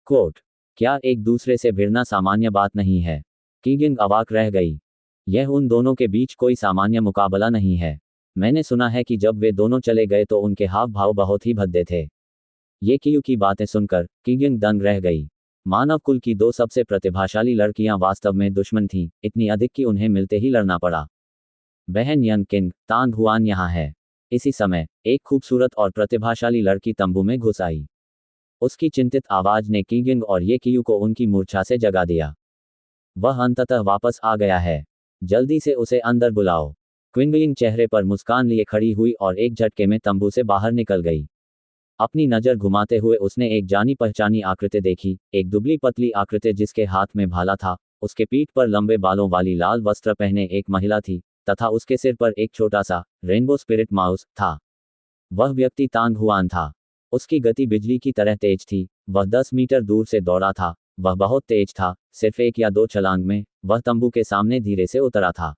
कोट, क्या एक दूसरे से भिड़ना सामान्य बात नहीं है? कीगिंग अवाक रह गई। यह उन दोनों के बीच कोई सामान्य मुकाबला नहीं है। मैंने सुना है कि जब वे दोनों चले गए तो उनके हाव भाव बहुत ही भद्दे थे। ये कियू की बातें सुनकर कीगिंग दंग रह गई। मानव कुल की 2 सबसे प्रतिभाशाली लड़कियां वास्तव में दुश्मन थीं, इतनी अधिक कि उन्हें मिलते ही लड़ना पड़ा। बहन यंग किंग, तांग हुआन यहाँ है। इसी समय एक खूबसूरत और प्रतिभाशाली लड़की तंबू में घुस आई। उसकी चिंतित आवाज ने कीगिंग और ये कियू को उनकी मूर्छा से जगा दिया। वह अंततः वापस आ गया है। जल्दी से उसे अंदर बुलाओ। क्विंगलिंग चेहरे पर मुस्कान लिए खड़ी हुई और एक झटके में तंबू से बाहर निकल गई। अपनी नज़र घुमाते हुए उसने एक जानी पहचानी आकृति देखी, एक दुबली पतली आकृति जिसके हाथ में भाला था। उसके पीठ पर लंबे बालों वाली लाल वस्त्र पहने एक महिला थी तथा उसके सिर पर एक छोटा सा रेनबो स्पिरिट माउस था। वह व्यक्ति तांग हुआन था। उसकी गति बिजली की तरह तेज थी। वह 10 मीटर दूर से दौड़ा था। वह बहुत तेज था। सिर्फ 1 या 2 छलांग में वह तंबू के सामने धीरे से उतरा था।